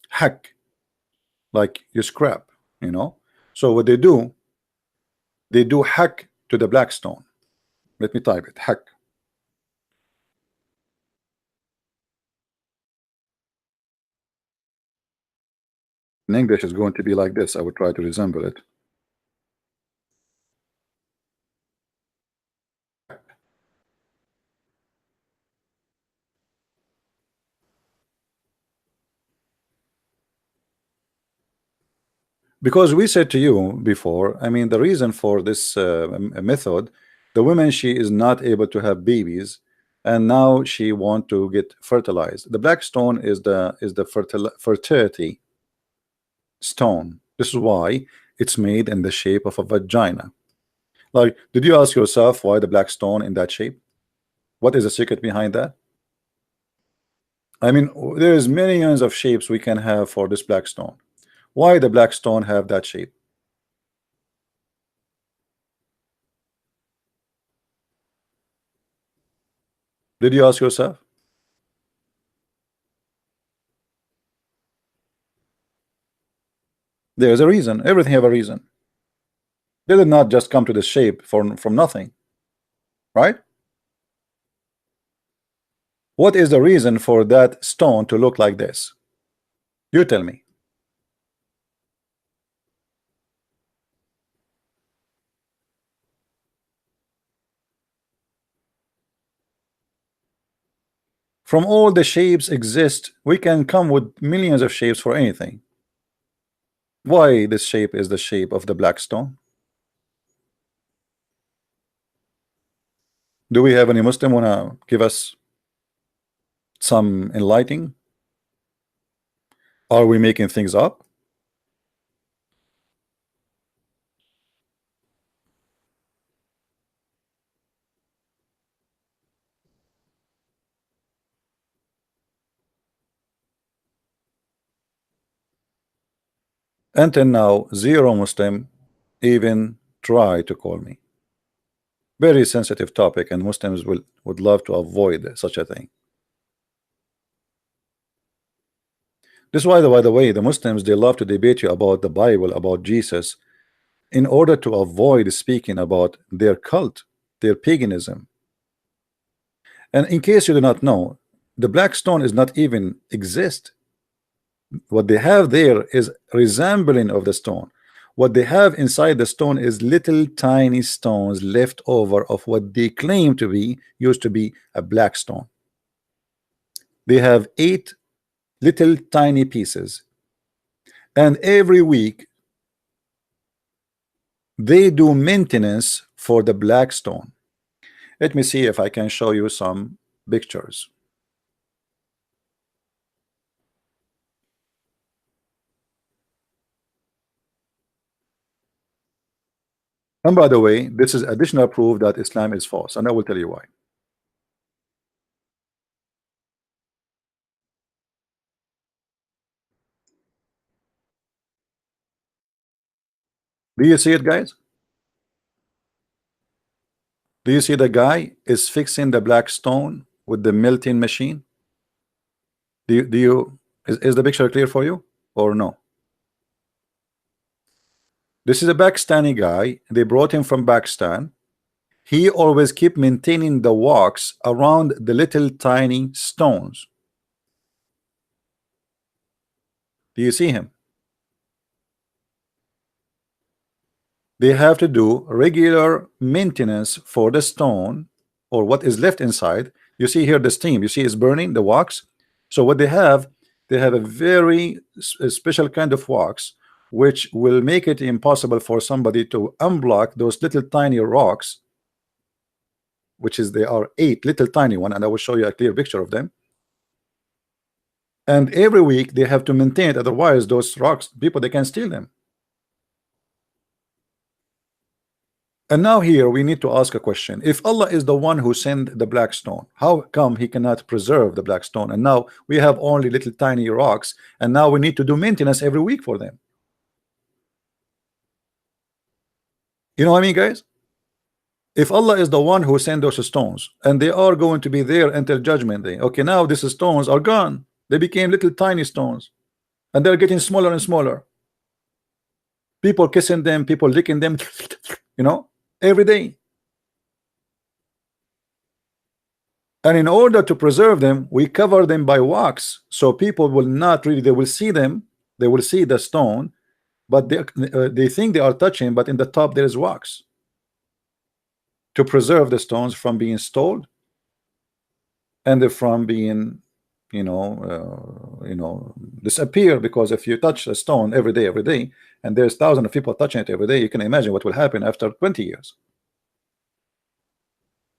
Speaker 1: Hak, like you scrap, you know. So what they do Hak to the black stone. Let me type it, Hak. In English is going to be like this. I would try to resemble it. Because we said to you before, I mean, the reason for this method, the woman, she is not able to have babies, and now she want to get fertilized. The black stone is the fertility stone. This is why it's made in the shape of a vagina. Like, did you ask yourself why the black stone in that shape? What is the secret behind that? I mean, there is millions of shapes we can have for this black stone. Why the black stone have that shape? Did you ask yourself? There's a reason. Everything have a reason. They did not just come to this shape from nothing, right? What is the reason for that stone to look like this? You tell me. From all the shapes exist, we can come with millions of shapes for anything. Why this shape is the shape of the black stone? Do we have any Muslim wanna give us some enlightening? Are we making things up? Until now, zero Muslim even try to call me. Very sensitive topic, and Muslims would love to avoid such a thing. This is why, by the way, the Muslims, they love to debate you about the Bible, about Jesus, in order to avoid speaking about their cult, their paganism. And in case you do not know, the black stone is not even exist. What they have there is resembling of the stone. What they have inside the stone is little tiny stones left over of what they claim to be used to be a black stone. They have 8 little tiny pieces, and every week they do maintenance for the black stone. Let me see if I can show you some pictures. And by the way, this is additional proof that Islam is false, and I will tell you why. Do you see it, guys? Do you see the guy is fixing the black stone with the melting machine? Is the picture clear for you or no? This is a Pakistani guy. They brought him from Pakistan. He always keep maintaining the walks around the little tiny stones. Do you see him? They have to do regular maintenance for the stone or what is left inside. You see here the steam, you see it's burning the wax. So what they have a very special kind of wax which will make it impossible for somebody to unblock those little tiny rocks, which is they are 8 little tiny one, and I will show you a clear picture of them. And every week they have to maintain it, otherwise those rocks, people, they can steal them. And now here we need to ask a question. If Allah is the one who sent the black stone, how come he cannot preserve the black stone? And now we have only little tiny rocks, and now we need to do maintenance every week for them. You know what I mean, guys? If Allah is the one who sent those stones, and they are going to be there until judgment day, okay, now these stones are gone. They became little tiny stones, and they're getting smaller and smaller. People kissing them, people licking them, you know, every day. And in order to preserve them, we cover them by wax, so people will not really, they will see them, they will see the stone, but they think they are touching, but in the top there is wax, to preserve the stones from being stolen and from being, you know, disappear, because if you touch a stone every day, and there's thousands of people touching it every day, you can imagine what will happen after 20 years.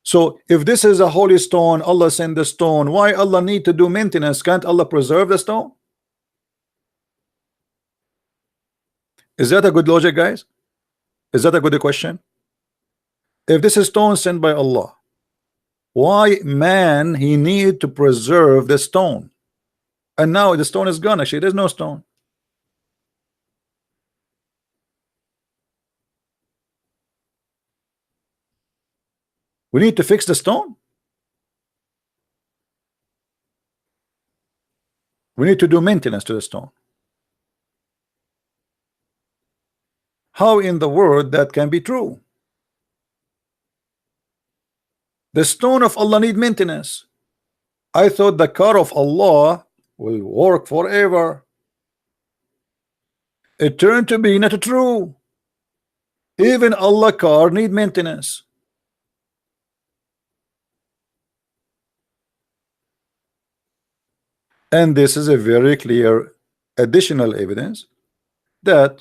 Speaker 1: So if this is a holy stone, Allah sent the stone, why Allah need to do maintenance? Can't Allah preserve the stone? Is that a good logic, guys? Is that a good question? If this is stone sent by Allah, why man he need to preserve the stone? And now the stone is gone. Actually, there's no stone. We need to fix the stone. We need to do maintenance to the stone. How in the world that can be true? The stone of Allah need maintenance. I thought the car of Allah will work forever. It turned to be not true. Even Allah car need maintenance. And this is a very clear additional evidence that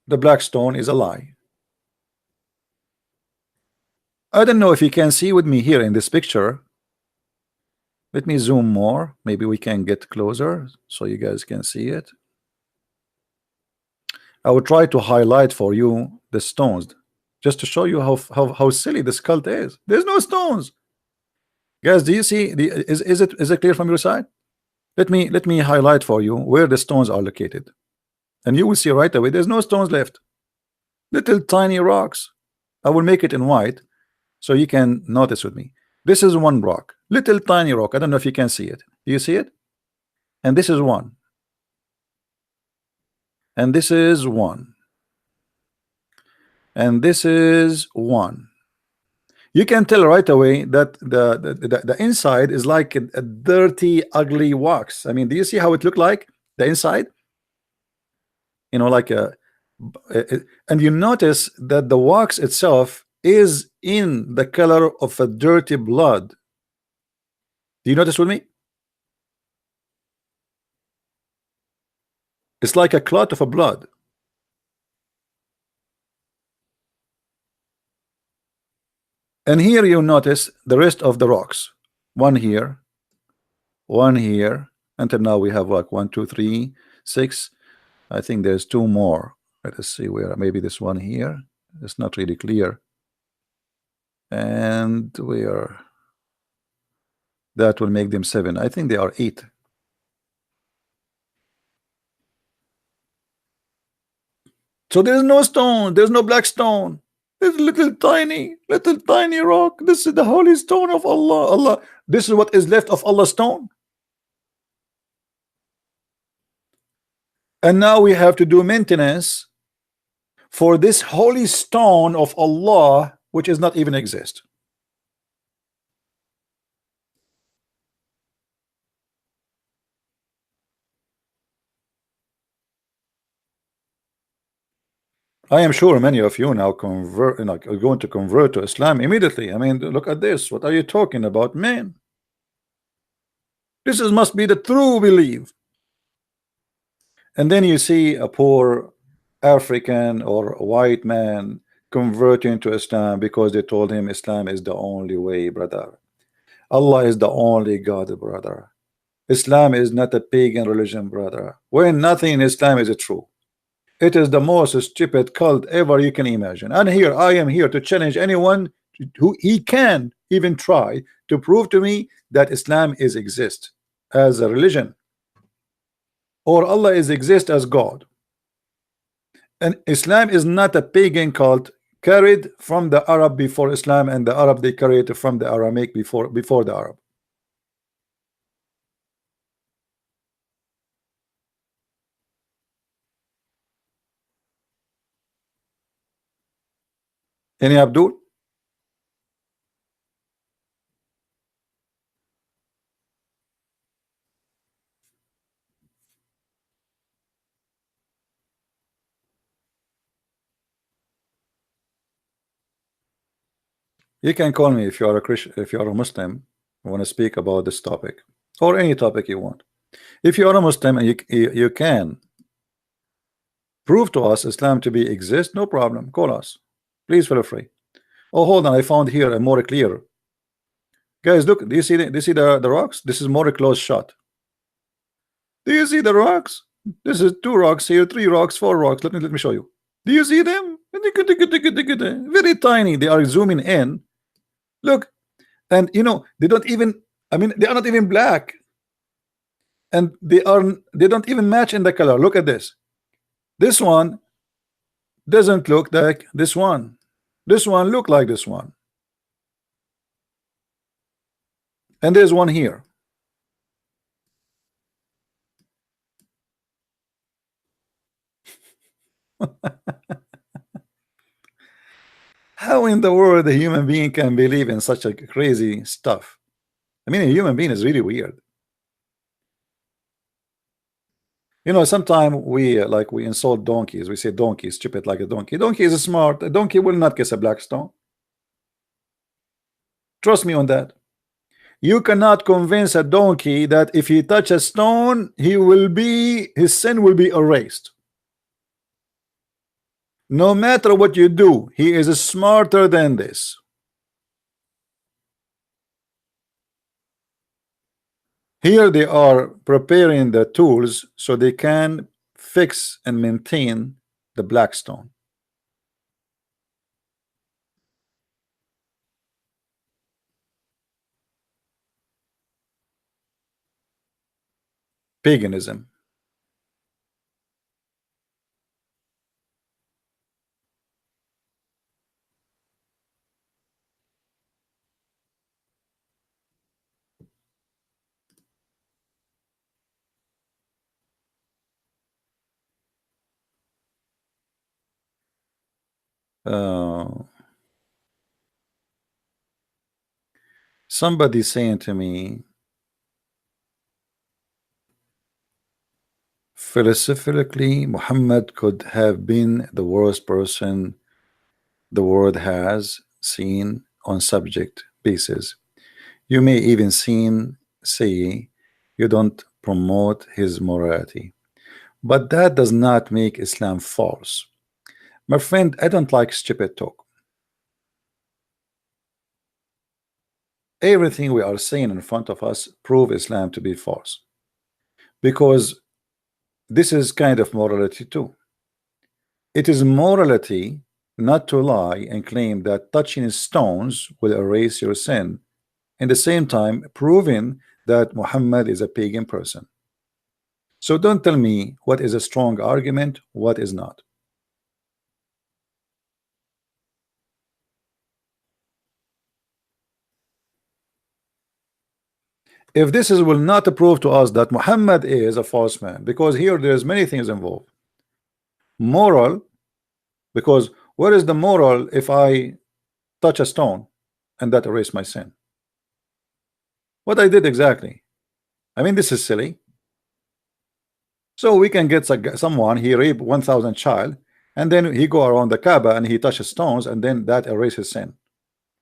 Speaker 1: the black stone is a lie. I don't know if you can see with me here in this picture. Let me zoom more. Maybe we can get closer so you guys can see it. I will try to highlight for you the stones just to show you how silly this cult is. There's no stones. Guys, do you see is it clear from your side? Let me highlight for you where the stones are located, and you will see right away there's no stones left. Little tiny rocks. I will make it in white so you can notice with me. This is one rock, little tiny rock. I don't know if you can see it. Do you see it? And this is one, and this is one, and this is one. You can tell right away that the inside is like a dirty, ugly wax. I mean, do you see how it looked like the inside? Like and you notice that the wax itself is in the color of a dirty blood. Do you notice with me? It's like a clot of a blood. And here you notice the rest of the rocks. One here, until now we have like 1, 2, 3, 6. I think there's 2 more. Let us see where. Maybe this one here. It's not really clear. And where? That will make them 7. I think they are 8. So there's no stone. There's no black stone. This little tiny rock. This is the holy stone of Allah. This is what is left of Allah's stone. And now we have to do maintenance for this holy stone of Allah, which is not even exist. I am sure many of you now are going to convert to Islam immediately. I mean, look at this. What are you talking about, man? This must be the true belief. And then you see a poor African or white man converting to Islam because they told him Islam is the only way, brother. Allah is the only God, brother. Islam is not a pagan religion, brother. When nothing in Islam is true. It is the most stupid cult ever you can imagine. And here I am here to challenge anyone who he can even try to prove to me that Islam is exist as a religion, or Allah is exist as God. And Islam is not a pagan cult carried from the Arab before Islam, and the Arab they carried it from the Aramaic before the Arab. Any Abdul? You can call me if you are a Christian, if you are a Muslim, want to speak about this topic, or any topic you want. If you are a Muslim and you can prove to us Islam to be exist, no problem, call us, please feel free. Oh, hold on, I found here a more clear. Guys, look, do you see the rocks? This is more close shot. Do you see the rocks? This is 2 rocks here, 3 rocks, 4 rocks. Let me show you. Do you see them? Very tiny. They are zooming in. Look, and you know they don't even. I mean, they are not even black, and they don't even match in the color. Look at this. This one doesn't look like this one. This one look like this one, and there's one here. How in the world a human being can believe in such a crazy stuff? I mean, a human being is really weird. You know, sometimes we like we insult donkeys. We say donkey is stupid like a donkey. Donkey is smart. A donkey will not kiss a black stone. Trust me on that. You cannot convince a donkey that if he touch a stone, his sin will be erased. No matter what you do, he is smarter than this. Here they are preparing the tools so they can fix and maintain the black stone. Paganism. Somebody saying to me, philosophically, Muhammad could have been the worst person the world has seen on subject basis. You may even say you don't promote his morality, but that does not make Islam false. My friend, I don't like stupid talk. Everything we are saying in front of us prove Islam to be false, because this is kind of morality too. It is morality not to lie and claim that touching stones will erase your sin, in the same time proving that Muhammad is a pagan person. So don't tell me what is a strong argument, what is not. If this will not prove to us that Muhammad is a false man, because here there's many things involved. Moral, because where is the moral if I touch a stone and that erase my sin? What I did exactly? I mean, this is silly. So we can get someone, he raped 1,000 child, and then he go around the Kaaba and he touches stones, and then that erases sin.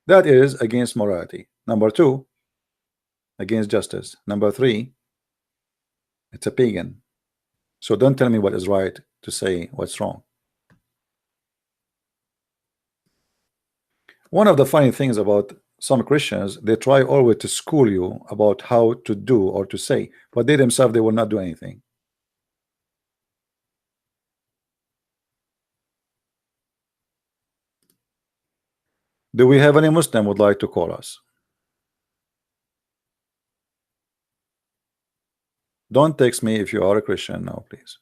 Speaker 1: That is against morality. Number 2, against justice. Number 3, it's a pagan. So don't tell me what is right to say what's wrong. One of the funny things about some Christians, they try always to school you about how to do or to say, but they themselves, they will not do anything. Do we have any Muslim would like to call us? Don't text me if you are a Christian now, please.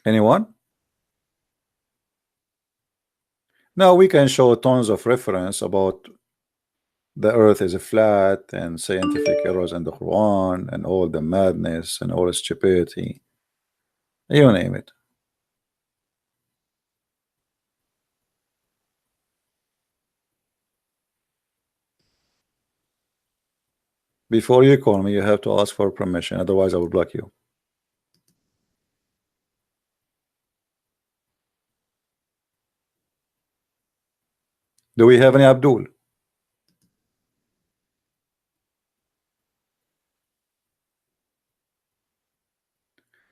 Speaker 1: Anyone? Now we can show tons of reference about the earth is flat and scientific errors in the Quran and all the madness and all the stupidity. You name it. Before you call me, you have to ask for permission, otherwise I will block you. Do we have any Abdul?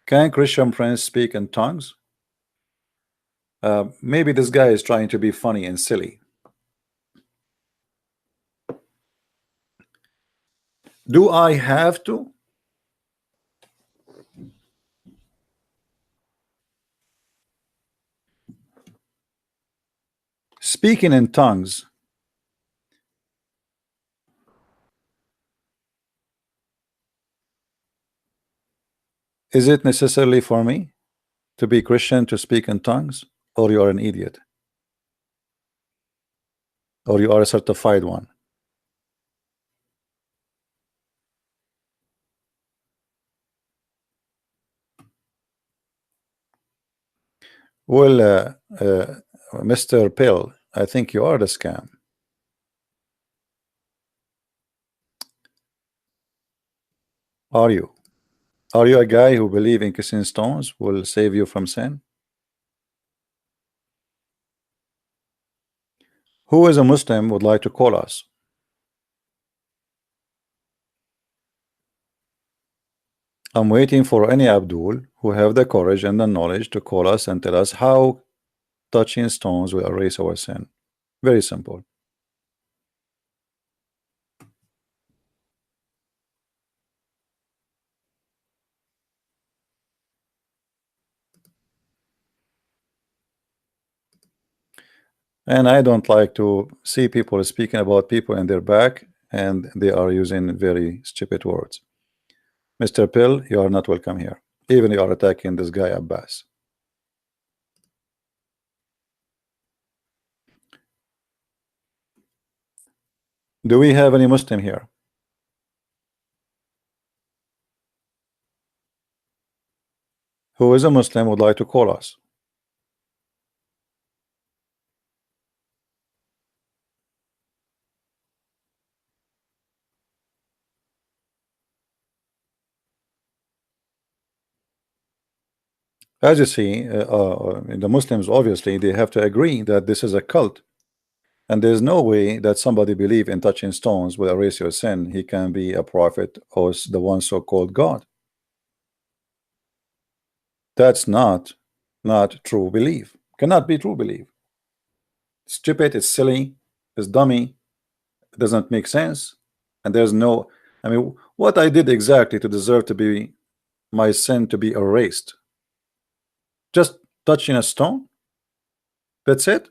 Speaker 1: Can Christian Prince speak in tongues? Maybe this guy is trying to be funny and silly. Do I have to? Speaking in tongues, is it necessarily for me to be Christian to speak in tongues, or you are an idiot, or you are a certified one? Well, Mr. Pill, I think you are the scam. Are you? Are you a guy who believe in kissing stones will save you from sin? Who is a Muslim would like to call us? I'm waiting for any Abdul who have the courage and the knowledge to call us and tell us how touching stones will erase our sin. Very simple. And I don't like to see people speaking about people in their back and they are using very stupid words. Mr. Pill, you are not welcome here. Even you are attacking this guy Abbas. Do we have any Muslim here? Who is a Muslim would like to call us? As you see, the Muslims obviously they have to agree that this is a cult, and there's no way that somebody believe in touching stones will erase your sin. He can be a prophet or the one so-called God. That's not true belief. Cannot be true belief. Stupid, it's silly, it's dummy, it doesn't make sense, and there's no. I mean, what I did exactly to deserve to be my sin to be erased? Just touching a stone? That's it?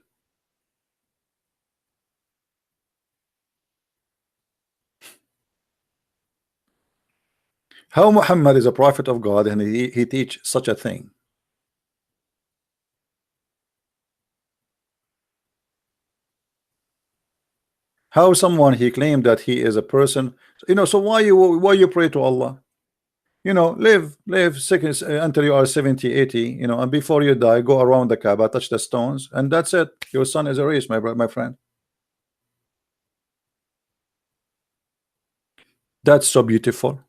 Speaker 1: How Muhammad is a prophet of God and he teach such a thing? How someone he claimed that he is a person, so why you pray to Allah? Live sick until you are 70, 80, and before you die, go around the Kaaba, touch the stones, and that's it. Your son is erased, my friend. That's so beautiful.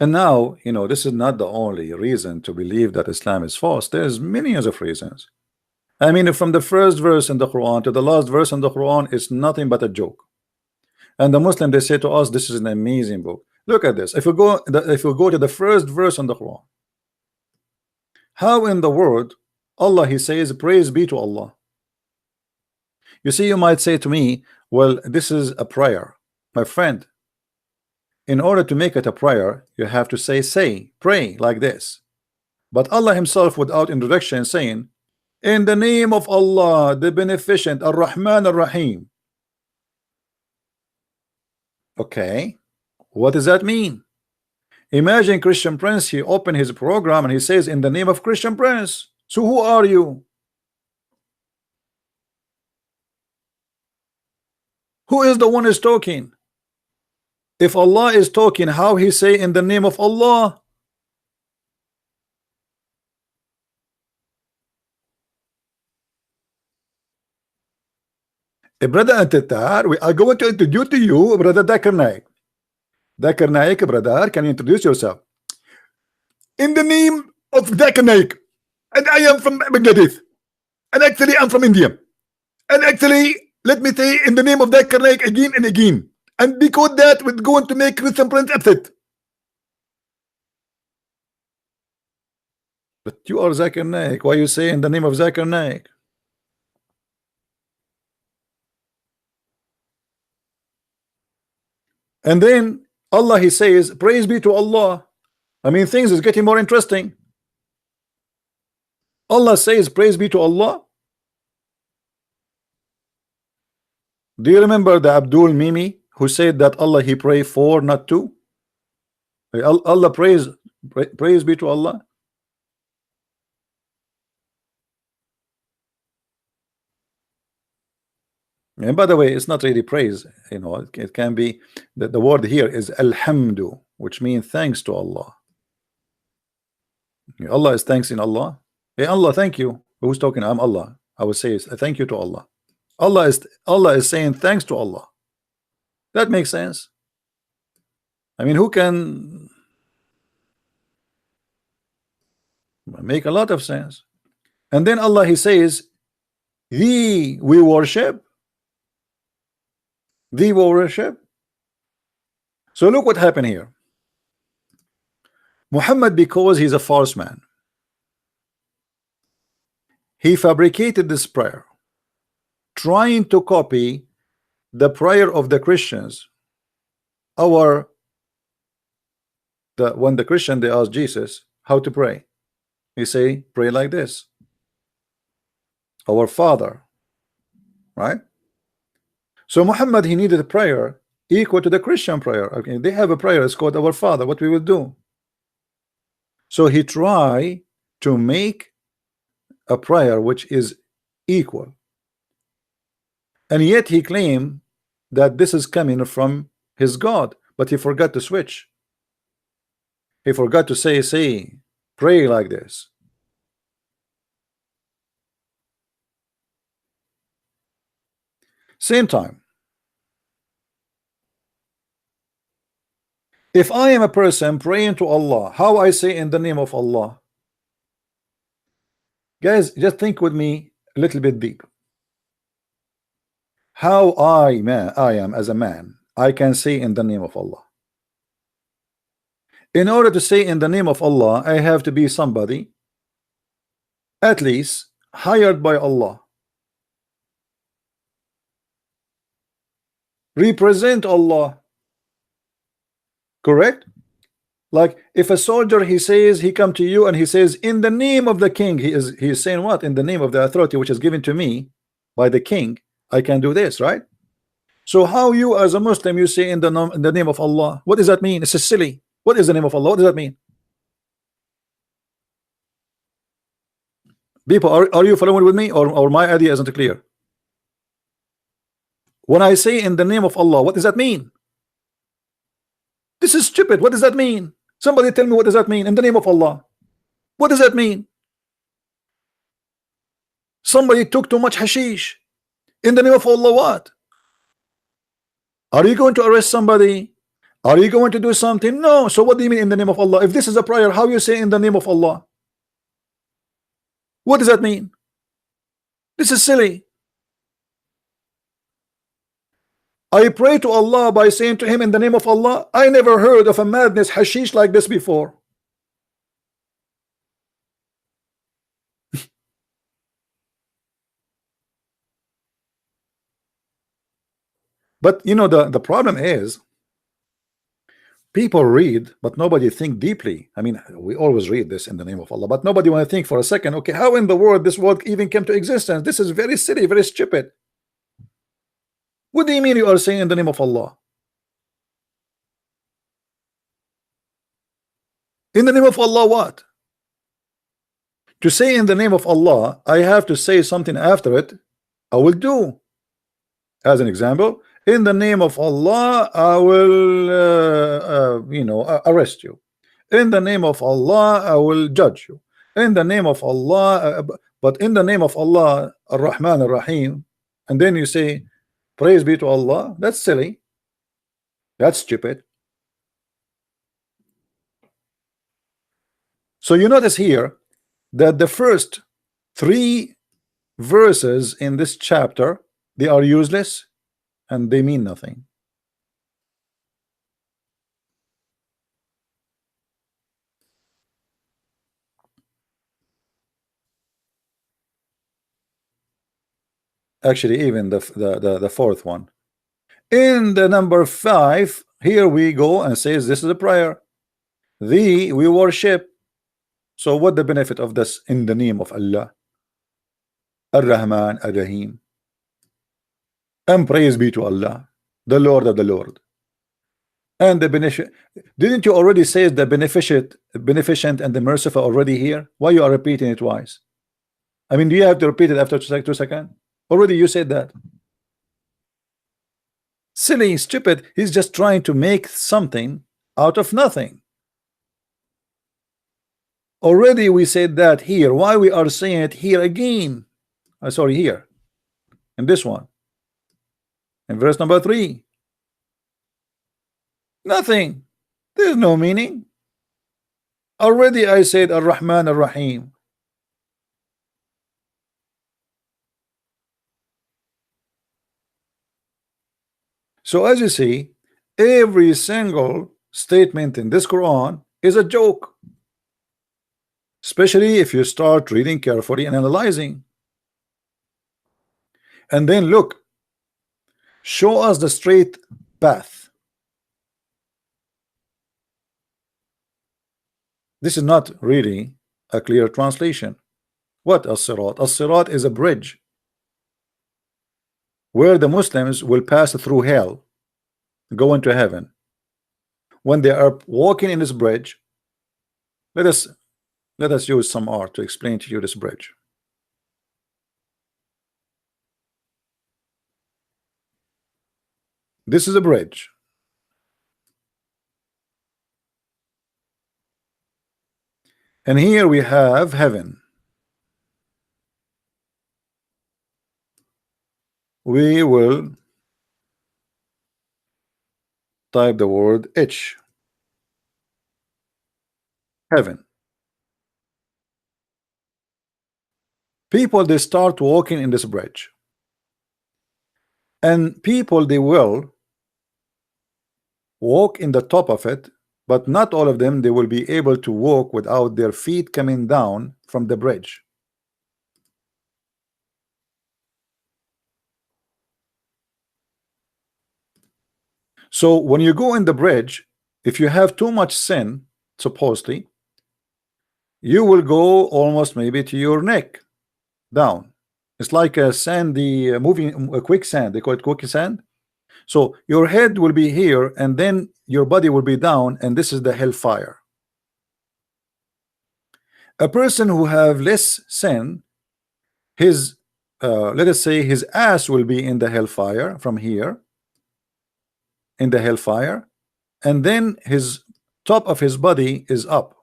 Speaker 1: And now, this is not the only reason to believe that Islam is false. There's millions of reasons. I mean, from the first verse in the Quran to the last verse in the Quran, it's nothing but a joke. And the Muslim, they say to us, this is an amazing book. Look at this. If we go to the first verse in the Quran, how in the world Allah he says, praise be to Allah. You see, you might say to me, well, this is a prayer, my friend. In order to make it a prayer, you have to say, pray like this. But Allah himself, without introduction, saying, in the name of Allah, the beneficent, Ar-Rahman Ar-Rahim. Okay, what does that mean? Imagine Christian Prince, he opened his program and he says, in the name of Christian Prince. So who are you? Who is the one is talking? If Allah is talking, how he say in the name of Allah? brother Antetar, we are going to introduce to you brother Dakar Naik. Dakar Naik, brother, can you introduce yourself? In the name of Dakar Naik, and I am from Bangladesh, and actually I'm from India, and actually let me say in the name of Dakar Naik again and again, and because that we're going to make Christian Prince upset. But you are Zakir Naik. Why you say in the name of Zakir Naik? And then Allah, he says, praise be to Allah. I mean, things is getting more interesting. Allah says, praise be to Allah. Do you remember the Abdul Mimi who said that Allah he pray for, not to? Allah praise be to Allah. And by the way, it's not really praise, you know, it can be that the word here is alhamdu, which means thanks to Allah. Allah is thanks in Allah. Hey Allah, thank you. Who's talking? I'm Allah. I would say thank you to Allah. Allah is saying thanks to Allah. That makes sense. I mean, who can make a lot of sense? And then Allah he says, thee we worship. Thee we worship. So look what happened here. Muhammad, because he's a false man, he fabricated this prayer, trying to copy the prayer of the Christians. When the Christian they ask Jesus how to pray, he say pray like this, our Father, right? So Muhammad he needed a prayer equal to the Christian prayer. Okay, they have a prayer, it's called our Father, what we will do. So he tried to make a prayer which is equal, and yet he claimed that this is coming from his God, but he forgot to switch. He forgot to say pray like this. Same time, if I am a person praying to Allah, how I say in the name of Allah? Guys, just think with me a little bit deep. How I am as a man, I can say in the name of Allah. In order to say in the name of Allah, I have to be somebody at least hired by Allah, represent Allah, correct? Like if a soldier he says, he come to you and he says in the name of the king, he is saying what? In the name of the authority which is given to me by the king, I can do this, right? So how you as a Muslim you say in the name of Allah? What does that mean? It's silly. What is the name of Allah? What does that mean? People, are you following with me, or my idea isn't clear? When I say in the name of Allah, what does that mean? This is stupid. What does that mean? Somebody tell me, what does that mean? In the name of Allah, what does that mean? Somebody took too much hashish. In the name of Allah, what? Are you going to arrest somebody? Are you going to do something? No. So what do you mean in the name of Allah? If this is a prayer, how you say in the name of Allah? What does that mean? This is silly. I pray to Allah by saying to him in the name of Allah. I never heard of a madness hashish like this before. But you know, the problem is people read, but nobody think deeply. I mean, we always read this in the name of Allah, but nobody want to think for a second, okay, how in the world this word even came to existence? This is very silly, very stupid. What do you mean you are saying in the name of Allah? In the name of Allah, what? To say in the name of Allah, I have to say something after it. I will do. As an example, in the name of Allah, I will, arrest you. In the name of Allah, I will judge you. In the name of Allah, but in the name of Allah, Ar-Rahman Ar-Rahim, and then you say, Praise be to Allah. That's silly. That's stupid. So you notice here that the first 3 verses in this chapter, they are useless and they mean nothing. Actually, even the fourth one. In the number 5, here we go and says this is a prayer. Thee we worship. So what the benefit of this in the name of Allah? Ar-Rahman Ar-Rahim. And praise be to Allah, the Lord of the Lord. And the beneficent. Didn't you already say the beneficent and the merciful already here? Why you are repeating it twice? I mean, do you have to repeat it after 2 seconds? Already you said that. Silly, stupid. He's just trying to make something out of nothing. Already we said that here. Why we are saying it here again? Sorry, here. In this one. In verse number 3. Nothing. There's no meaning. Already I said Ar-Rahman Ar-Rahim. So as you see, every single statement in this Quran is a joke. Especially if you start reading carefully and analyzing. And then look, show us the straight path. This is not really a clear translation. What as-sirat? As-sirat is a bridge where the Muslims will pass through hell, go into heaven. When they are walking in this bridge, let us use some art to explain to you this bridge. This is a bridge. And here we have heaven. We will type the word H. Heaven. People, they start walking in this bridge. And people, they will walk in the top of it, but not all of them, they will be able to walk without their feet coming down from the bridge. So when you go in the bridge, if you have too much sin, supposedly, you will go almost maybe to your neck down. It's like a sandy moving, a quicksand. They call it quicksand. So your head will be here, and then your body will be down, and this is the hellfire. A person who have less sin, his let us say his ass will be in the hellfire from here, in the hellfire, and then his top of his body is up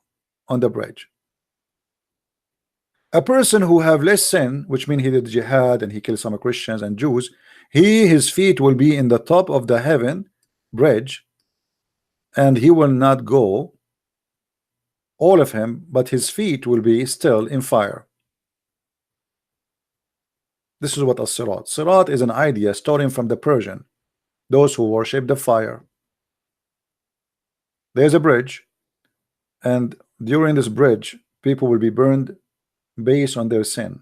Speaker 1: on the bridge. A person who have less sin, which means he did jihad and he killed some Christians and Jews, his feet will be in the top of the heaven bridge, and he will not go, all of him, but his feet will be still in fire. This is what as-sirat. Sirat is an idea starting from the Persian, those who worship the fire. There's a bridge, and during this bridge, people will be burned based on their sin.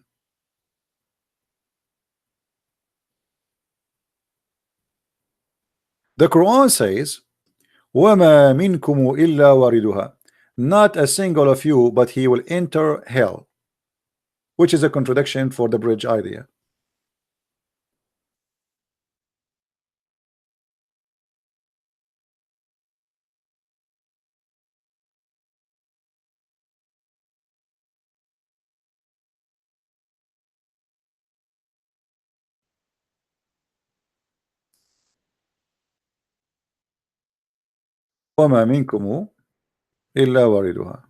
Speaker 1: The Quran says, وَمَا مِنْكُمُ إِلَّا وَارِدُهَا. Not a single of you, but he will enter hell, which is a contradiction for the bridge idea. وَمَا مِنْكُمُ إِلَّا وَارِدُهَا.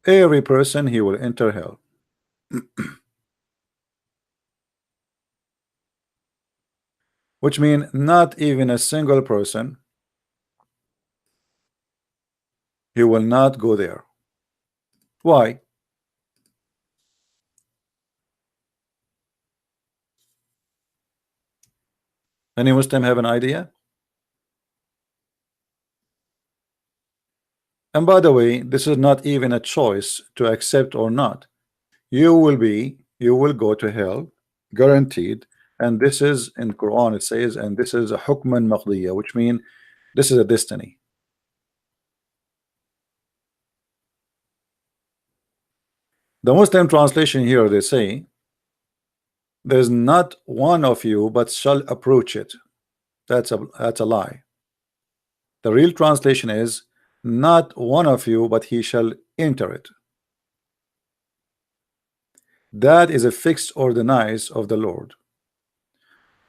Speaker 1: Every person, he will enter hell. which means not even a single person, he will not go there. Why? Any Muslim have an idea? And by the way, this is not even a choice to accept or not. You will go to hell, guaranteed. And this is in Quran, it says, and this is a hukman maqdiya, which means this is a destiny. The Muslim translation here, they say, there's not one of you but shall approach it. That's a lie. The real translation is not one of you but he shall enter it. That is a fixed ordinance of the Lord,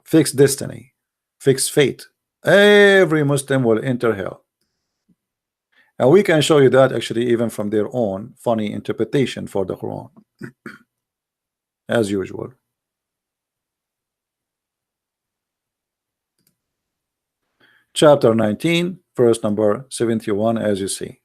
Speaker 1: fixed destiny, fixed fate. Every Muslim will enter hell. And we can show you that actually even from their own funny interpretation for the Quran, as usual. Chapter 19, verse number 71, as you see.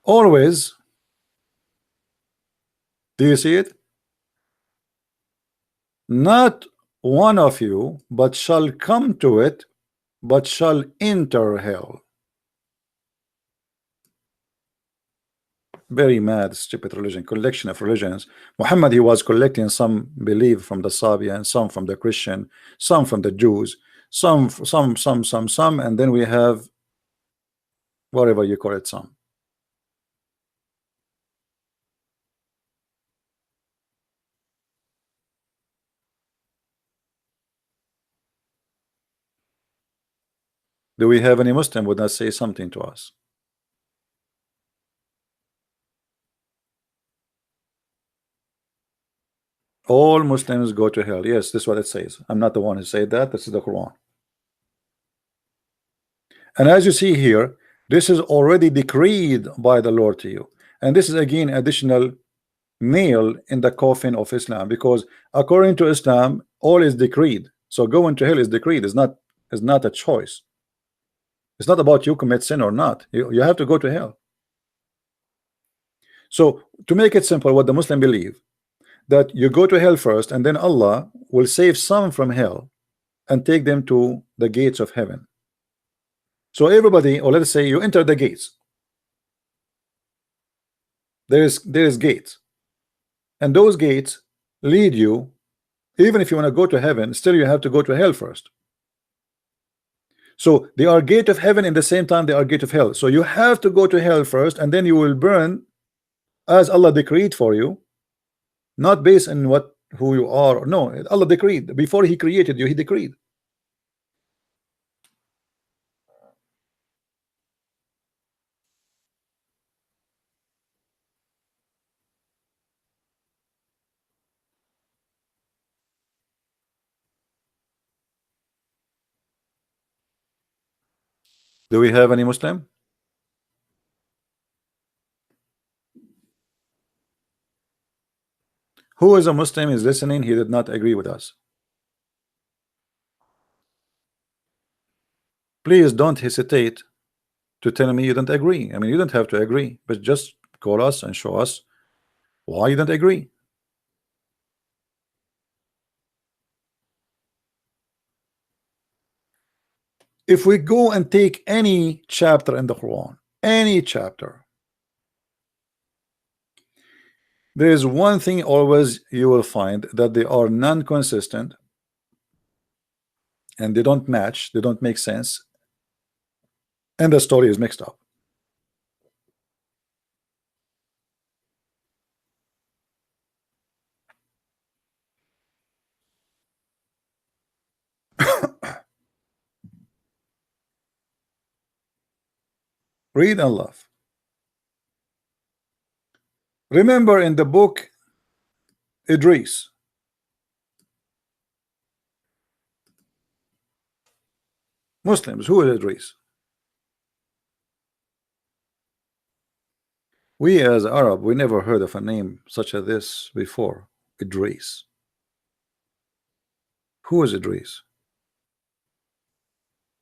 Speaker 1: Always, do you see it? Not one of you but shall come to it, but shall enter hell. Very mad, stupid religion, collection of religions. Muhammad, he was collecting some belief from the Sabian, some from the Christian, some from the Jews, some, and then we have whatever you call it, some. Do we have any Muslim would not say something to us? All Muslims go to hell. Yes, this is what it says. I'm not the one who said that. This is the Quran. And as you see here, this is already decreed by the Lord to you. And this is again additional nail in the coffin of Islam, because according to Islam, all is decreed. So going to hell is decreed. Is not a choice. It's not about you commit sin or not. You have to go to hell. So to make it simple, what the Muslim believe, that you go to hell first and then Allah will save some from hell and take them to the gates of heaven. So everybody, or let's say you enter the gates, there is gates, and those gates lead you. Even if you want to go to heaven, still you have to go to hell first. So they are gate of heaven in the same time they are gate of hell. So you have to go to hell first, and then you will burn as Allah decreed for you, not based on who you are. No, Allah decreed. Before He created you, He decreed. Do we have any Muslim? Who is a Muslim is listening? He did not agree with us. Please don't hesitate to tell me you don't agree. I mean, you don't have to agree, but just call us and show us why you don't agree. If we go and take any chapter in the Quran, any chapter, there is one thing always you will find, that they are non-consistent and they don't match, they don't make sense, and the story is mixed up. Read and love. Remember in the book Idris. Muslims, who is Idris? We as Arab, we never heard of a name such as this before. Idris. Who is Idris?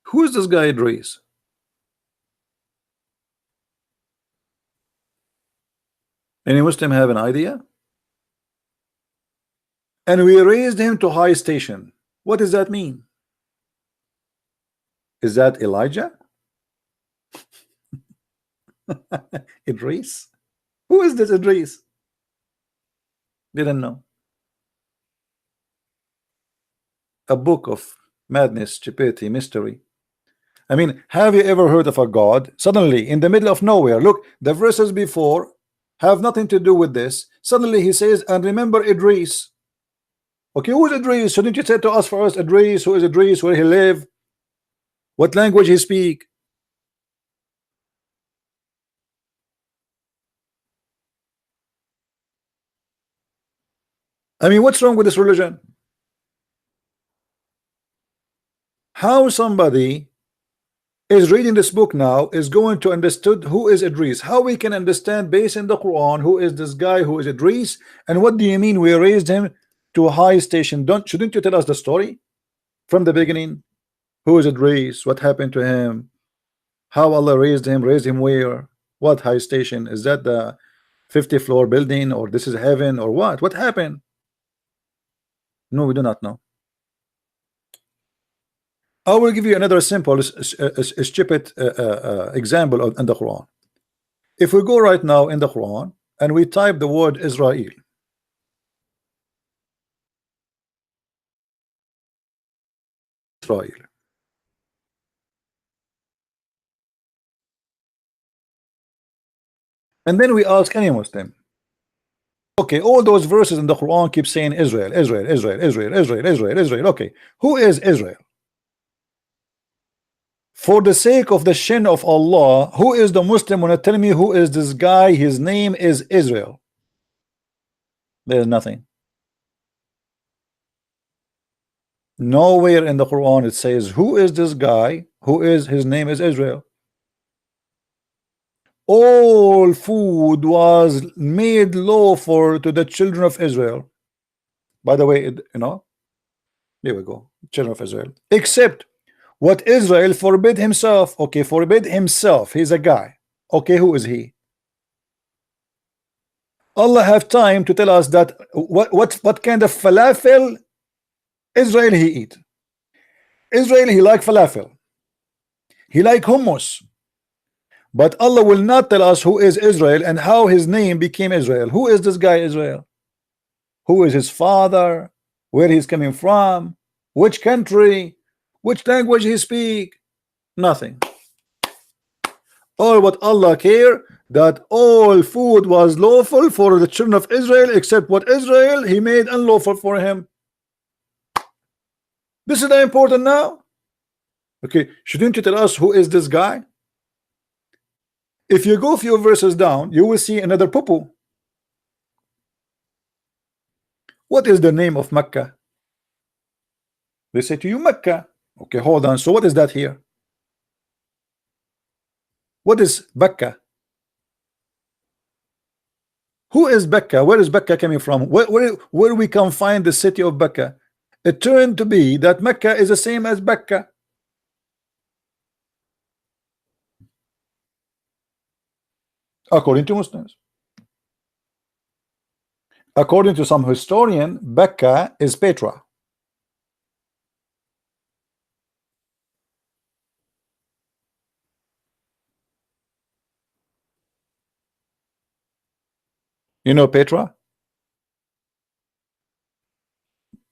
Speaker 1: Who is this guy Idris? Any Muslim have an idea? And we raised him to high station. What does that mean? Is that Elijah? Idris? Who is this Idris? Didn't know. A book of madness, stupidity, mystery. I mean, have you ever heard of a God suddenly in the middle of nowhere? Look, the verses before have nothing to do with this. Suddenly he says, and remember Idris. Okay, who is Idris? Shouldn't you say to us first, Idris, who is Idris, where he live, what language he speak? I mean, what's wrong with this religion? How somebody is reading this book now is going to understood who is Idris? How we can understand based in the Quran who is this guy, who is Idris, and what do you mean we raised him to a high station? Shouldn't you tell us the story from the beginning? Who is Idris? What happened to him? How Allah raised him? Raised him where? What high station? Is that the 50th floor building, or this is heaven, or what? What happened? No, we do not know. I will give you another simple stupid example in the Quran. If we go right now in the Quran and we type the word Israel, and then we ask any Muslim, okay, all those verses in the Quran keep saying Israel, Israel, Israel, Israel, Israel, Israel, Israel. Okay, who is Israel? For the sake of the shin of Allah, who is the Muslim when tell me who is this guy? His name is Israel. There's nothing. Nowhere in the Quran it says who is this guy, who is his name is Israel. All food was made lawful to the children of Israel. By the way, you know, there we go, children of Israel, except what Israel forbid himself. Okay, forbid himself. He's a guy. Okay, who is he? Allah have time to tell us that what kind of falafel Israel he eat. Israel, he like falafel, he like hummus, but Allah will not tell us who is Israel and how his name became Israel. Who is this guy Israel? Who is his father? Where he's coming from? Which country? Which language he speak? Nothing. All what Allah care, that all food was lawful for the children of Israel except what Israel he made unlawful for him. This is the important now. Okay, shouldn't you tell us who is this guy? If you go a few verses down, you will see another poo-poo. What is the name of Mecca? They say to you Mecca. Okay, hold on. So what is that here? What is Becca? Who is Becca? Where is Becca coming from? Where we can find the city of Becca? It turned to be that Mecca is the same as Becca. According to Muslims. According to some historian, Becca is Petra. You know Petra?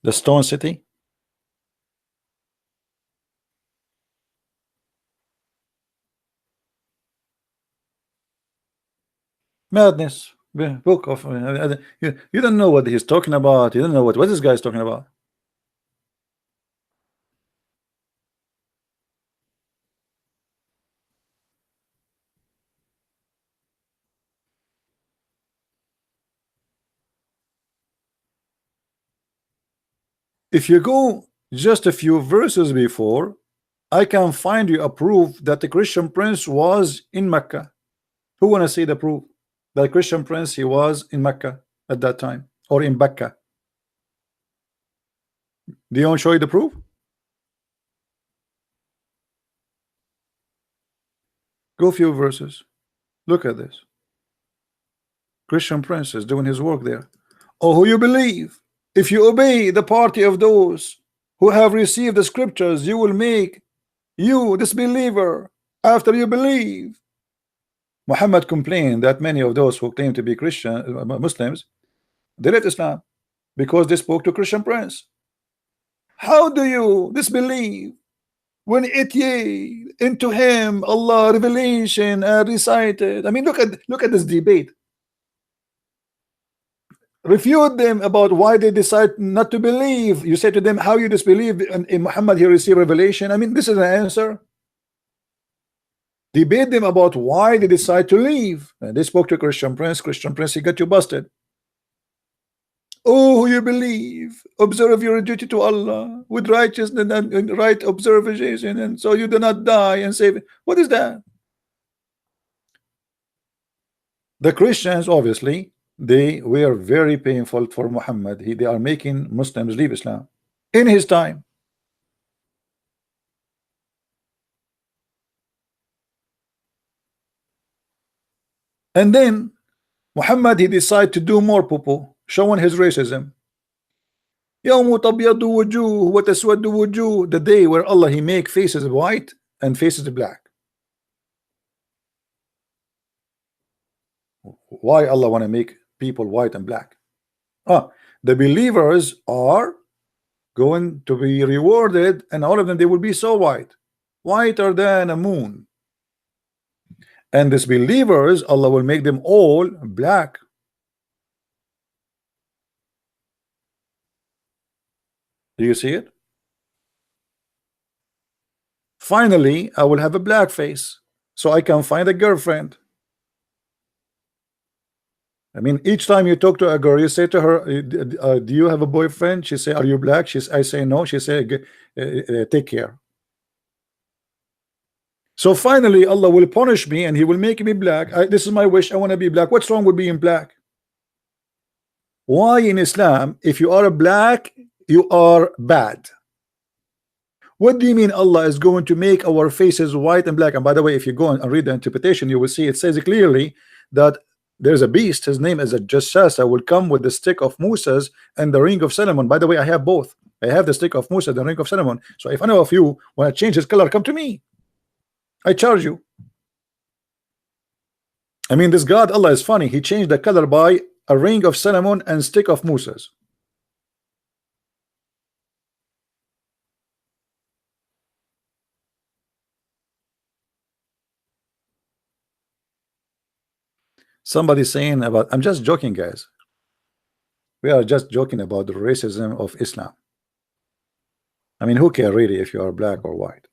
Speaker 1: The stone city? Madness. Book of you don't know what he's talking about. You don't know what this guy is talking about. If you go just a few verses before, I can find you a proof that the Christian prince was in Mecca. Who wanna see the proof that the Christian prince he was in Mecca at that time, or in Becca? Do you want to show you the proof? Go a few verses. Look at this. Christian prince is doing his work there. Oh, who you believe? If you obey the party of those who have received the scriptures, you will make you disbeliever after you believe. Muhammad complained that many of those who claim to be Christian Muslims, they left Islam because they spoke to Christian prince. How do you disbelieve when it ye into him Allah revelation recited? I mean, look at this debate. Refute them about why they decide not to believe. You say to them, how you disbelieve in Muhammad he received revelation? I mean, this is an answer. Debate them about why they decide to leave. And they spoke to Christian prince. Christian prince, he got you busted. Oh, who you believe, observe your duty to Allah with righteousness and right observation, and so you do not die and save it. What is that? The Christians, obviously, they were very painful for Muhammad. They are making Muslims leave Islam in his time. And then Muhammad, he decided to do more poo-poo, showing his racism. يوم تبيض وجوه وتسود وجوه, the day where Allah he make faces white and faces black. Why Allah want to make people white and black? The believers are going to be rewarded, and all of them, they will be so whiter than a moon. And disbelievers, Allah will make them all black. Do you see it? Finally, I will have a black face so I can find a girlfriend. I mean, each time you talk to a girl, you say to her, do you have a boyfriend? She say, are you black? I say no. She say, take care. So finally, Allah will punish me and he will make me black. This is my wish. I want to be black. What's wrong with being black? Why in Islam, if you are a black, you are bad? What do you mean Allah is going to make our faces white and black? And by the way, if you go and read the interpretation, you will see it says clearly that there's a beast, his name is a Jassasa, will come with the stick of Moses and the ring of Solomon. By the way, I have both. I have the stick of Moses, the ring of Solomon. So if any of you want to change his color, come to me. I charge you. I mean, this God, Allah, is funny. He changed the color by a ring of Solomon and stick of Moses. Somebody saying about, I'm just joking, guys. We are just joking about the racism of Islam. I mean, who care really if you are black or white?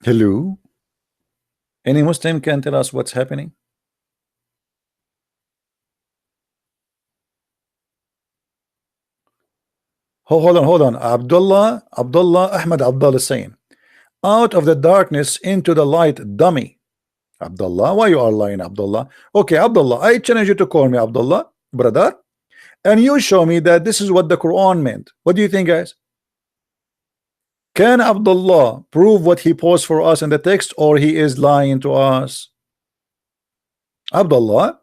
Speaker 1: Hello? Any Muslim can tell us what's happening? Hold on. Abdullah Ahmed Abdullah is saying, out of the darkness into the light, dummy. Abdullah, why you are lying, Abdullah? Okay, Abdullah, I challenge you to call me Abdullah, brother, and you show me that this is what the Quran meant. What do you think, guys? Can Abdullah prove what he posed for us in the text, or he is lying to us? Abdullah,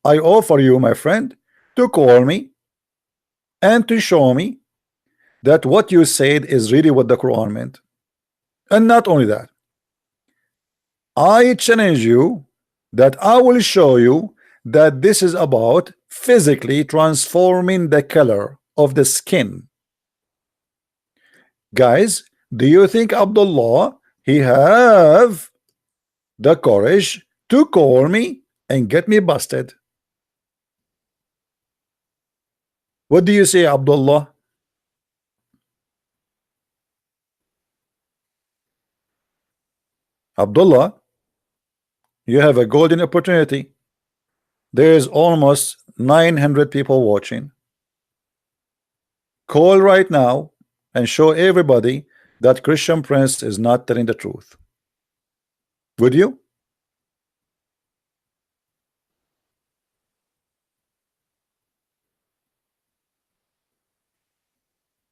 Speaker 1: I offer you, my friend, to call me and to show me that what you said is really what the Quran meant. And not only that, I challenge you that I will show you that this is about physically transforming the color of the skin. Guys, do you think Abdullah he have the courage to call me and get me busted? What do you say, Abdullah? Abdullah, you have a golden opportunity. There is almost 900 people watching. Call right now and show everybody that Christian Prince is not telling the truth. Would you?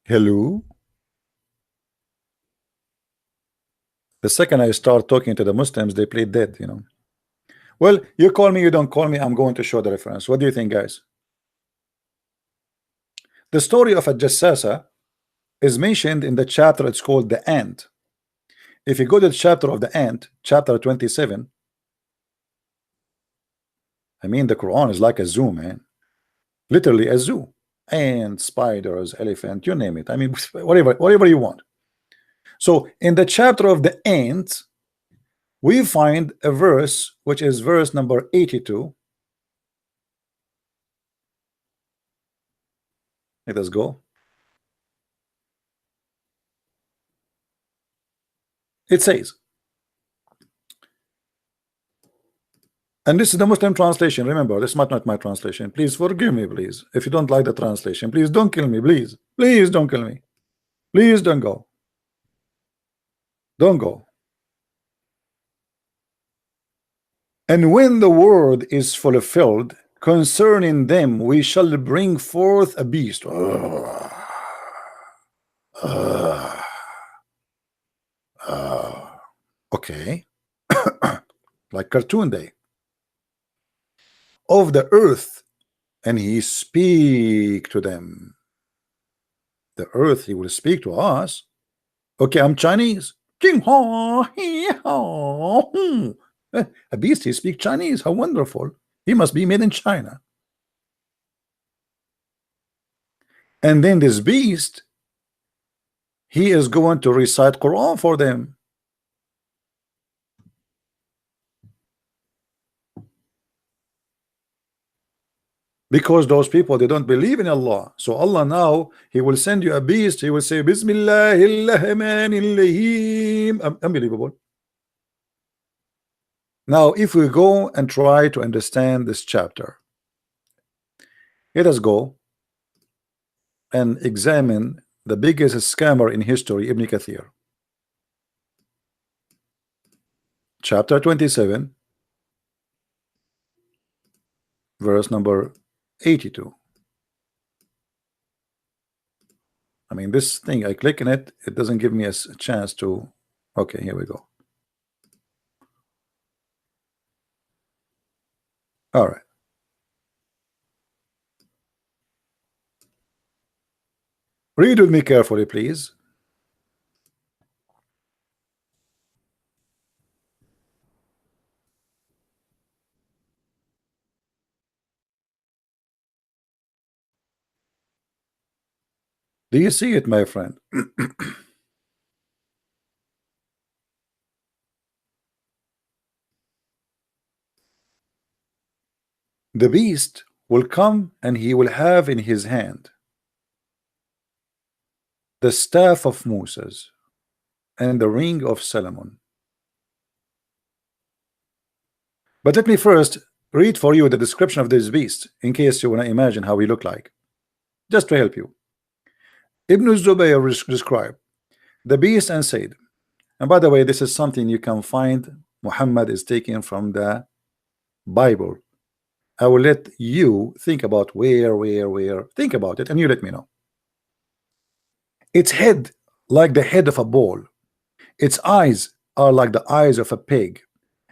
Speaker 1: Hello? The second I start talking to the Muslims, they play dead, you know. Well, you call me, you don't call me, I'm going to show the reference. What do you think, guys? The story of a Jassasa is mentioned in the chapter, it's called The Ant. If you go to the chapter of The Ant, chapter 27, I mean, the Quran is like a zoo, man. Literally a zoo. Ants, spiders, elephant, you name it. I mean, whatever you want. So in the chapter of the ant, we find a verse, which is verse number 82. Let us go. It says, and this is the Muslim translation. Remember, this is not my translation. Please forgive me, please. If you don't like the translation, please don't kill me, please. Please don't kill me. Please don't go. Don't go. And when the word is fulfilled concerning them, we shall bring forth a beast. Okay. Like cartoon day. Of the earth, and he speak to them. The earth, he will speak to us. Okay, I'm Chinese. A beast, he speaks Chinese. How wonderful. He must be made in China. And then this beast, he is going to recite Quran for them. Because those people, they don't believe in Allah. So Allah now, he will send you a beast. He will say, Bismillahirrahmanirrahim. Unbelievable. Now, if we go and try to understand this chapter, let us go and examine the biggest scammer in history, Ibn Kathir. Chapter 27, verse number 82. I mean, this thing, I click on it, it doesn't give me a chance to. Okay, here we go. All right. Read with me carefully, please. Do you see it, my friend? The beast will come and he will have in his hand the staff of Moses and the ring of Solomon. But let me first read for you the description of this beast, in case you want to imagine how he looked like, just to help you. Ibn Zubayr described the beast and said, and by the way, this is something you can find. Muhammad is taken from the Bible. I will let you think about where. Think about it and you let me know. Its head like the head of a bull. Its eyes are like the eyes of a pig.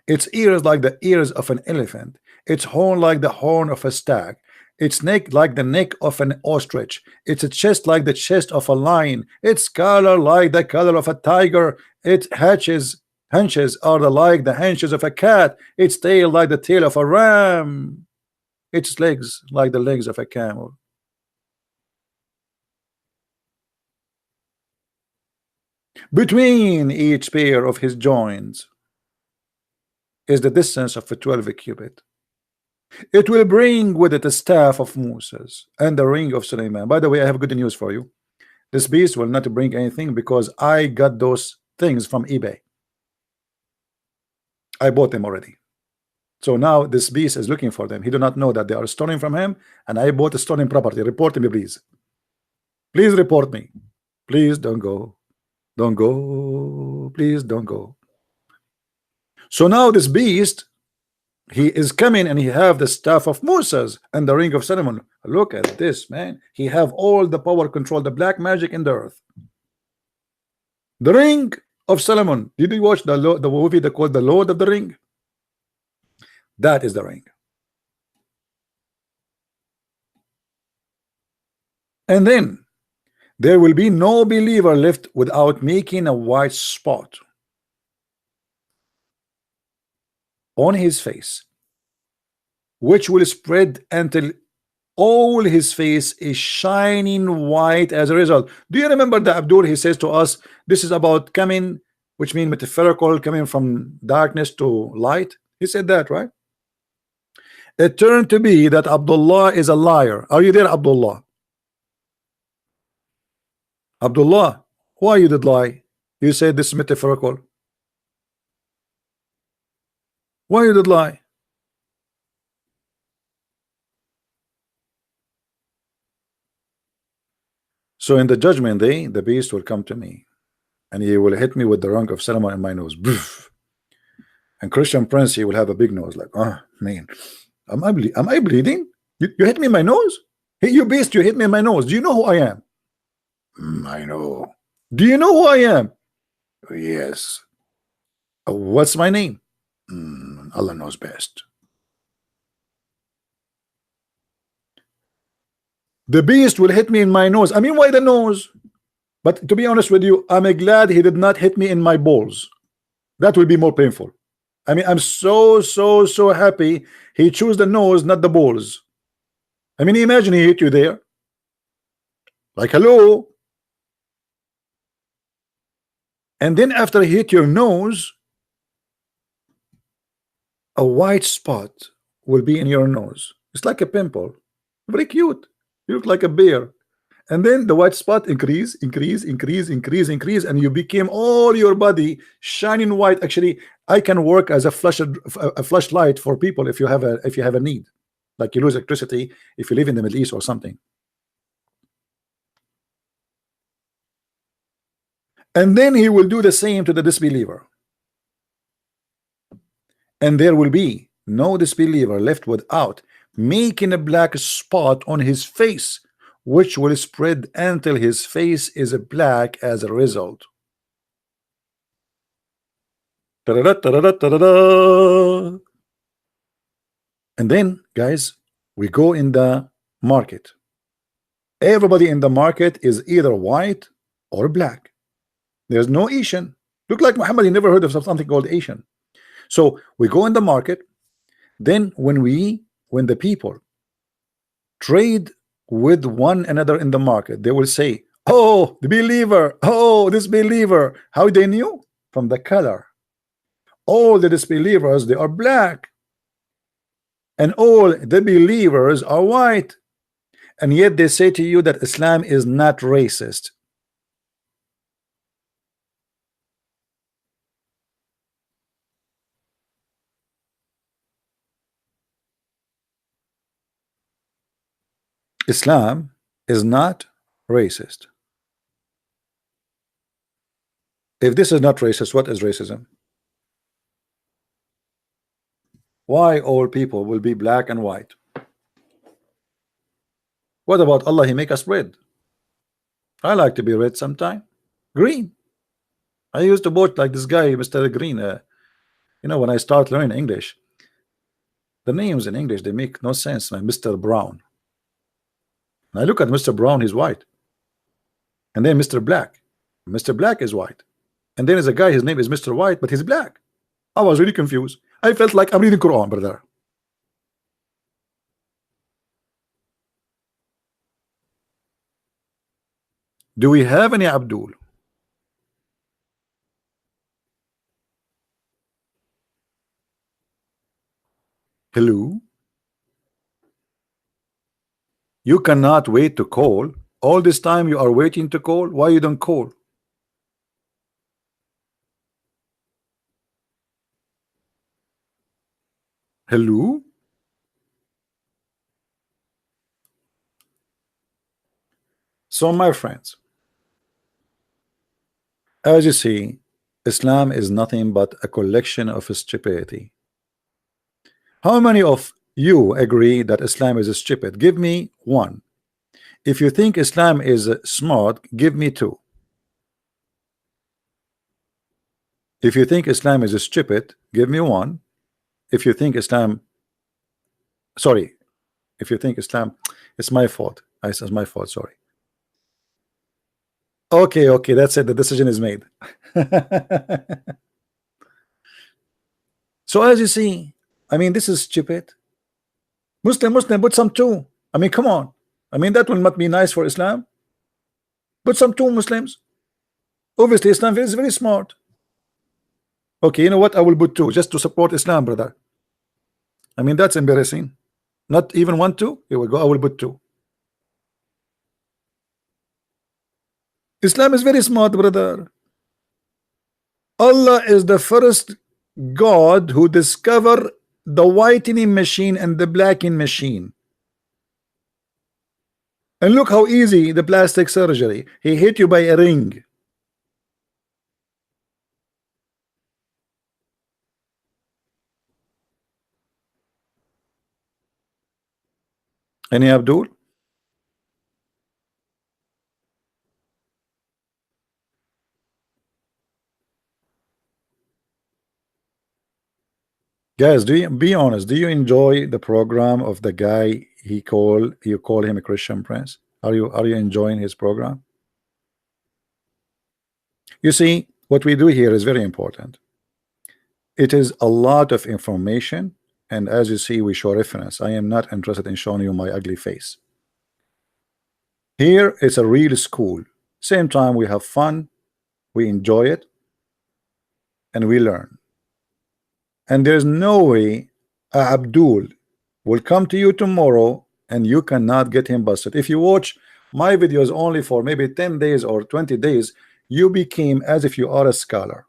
Speaker 1: Its ears like the ears of an elephant. Its horn like the horn of a stag. Its neck like the neck of an ostrich. Its chest like the chest of a lion. Its color like the color of a tiger. Its hunches are like the hunches of a cat. Its tail like the tail of a ram. Its legs like the legs of a camel. Between each pair of his joints is the distance of a 12 cubit. It will bring with it the staff of Moses and the ring of Suleiman. By the way, I have good news for you. This beast will not bring anything because I got those things from eBay. I bought them already. So now this beast is looking for them. He do not know that they are stealing from him, and I bought a stolen property. Report me, please. Please report me. Please don't go. Don't go. Please don't go. So now this beast, he is coming and he have the staff of Moses and the ring of Solomon. Look at this, man. He have all the power, control the black magic in the earth. The ring of Solomon. Did you watch the movie that called The Lord of the Ring? That is the ring. And then there will be no believer left without making a white spot on his face, which will spread until all his face is shining white as a result. Do you remember the Abdul? He says to us, this is about coming, which means metaphorical, coming from darkness to light. He said that, right? It turned to be that Abdullah is a liar. Are you there, Abdullah? Abdullah, why you did lie? You said this is metaphorical. Why you did lie? So in the judgment day, the beast will come to me, and he will hit me with the ring of Solomon in my nose. And Christian Prince, he will have a big nose, like, oh man, am I bleeding? You hit me in my nose? Hey, you beast, you hit me in my nose. Do you know who I am? I know. Do you know who I am? Yes. What's my name? Allah knows best. The beast will hit me in my nose. I mean, why the nose? But to be honest with you, I'm glad he did not hit me in my balls. That will be more painful. I mean, I'm so happy he chose the nose, not the balls. I mean, imagine he hit you there. Like, hello. And then after he hit your nose, a white spot will be in your nose. It's like a pimple. Very cute. You look like a bear. And then the white spot increase, and you became all your body shining white. Actually, I can work as a flashlight for people if you have a need, like you lose electricity if you live in the Middle East or something. And then he will do the same to the disbeliever, and there will be no disbeliever left without making a black spot on his face, which will spread until his face is black as a result. And then, guys, we go in the market. Everybody in the market is either white or black. There's no Asian. Look like Muhammad, he never heard of something called Asian. So we go in the market. Then when the people trade with one another in the market, they will say, oh, the believer, oh, this believer. How they knew? From the color. All the disbelievers, they are black, and all the believers are white. And yet they say to you that Islam is not racist. Islam is not racist. If this is not racist, what is racism? Why all people will be black and white? What about Allah? He make us red. I like to be red sometime. Green. I used to vote like this guy, Mr. Green. You know, when I start learning English, the names in English, they make no sense, man. Mr. Brown. I look at Mr. Brown, he's white. And then Mr. Black. Mr. Black is white. And then there's a guy, his name is Mr. White, but he's black. I was really confused. I felt like I'm reading Quran, brother. Do we have any Abdul? Hello? You cannot wait to call. All this time you are waiting to call. Why you don't call? Hello? So my friends, as you see, Islam is nothing but a collection of stupidity. How many of you agree that Islam is stupid? Give me one. If you think Islam is smart, give me two. If you think Islam is stupid, give me one. If you think Islam, sorry, if you think Islam, it's my fault. It's my fault, sorry. Okay, okay, that's it. The decision is made. So as you see, I mean, this is stupid. Muslim, put some two. I mean, come on. I mean, that will not be nice for Islam. Put some two Muslims. Obviously, Islam is very smart. Okay, you know what? I will put two just to support Islam, brother. I mean, that's embarrassing. Not even one, two. Here we go. I will put two. Islam is very smart, brother. Allah is the first God who discovered the whitening machine and the blacking machine. And look how easy the plastic surgery. He hit you by a ring. Any Abdul? Guys, do you be honest? Do you enjoy the program of the guy you call him a Christian Prince? Are you enjoying his program? You see, what we do here is very important. It is a lot of information, and as you see, we show reference. I am not interested in showing you my ugly face. Here it's a real school. Same time we have fun, we enjoy it, and we learn. And there's no way Abdul will come to you tomorrow and you cannot get him busted. If you watch my videos only for maybe 10 days or 20 days, you became as if you are a scholar.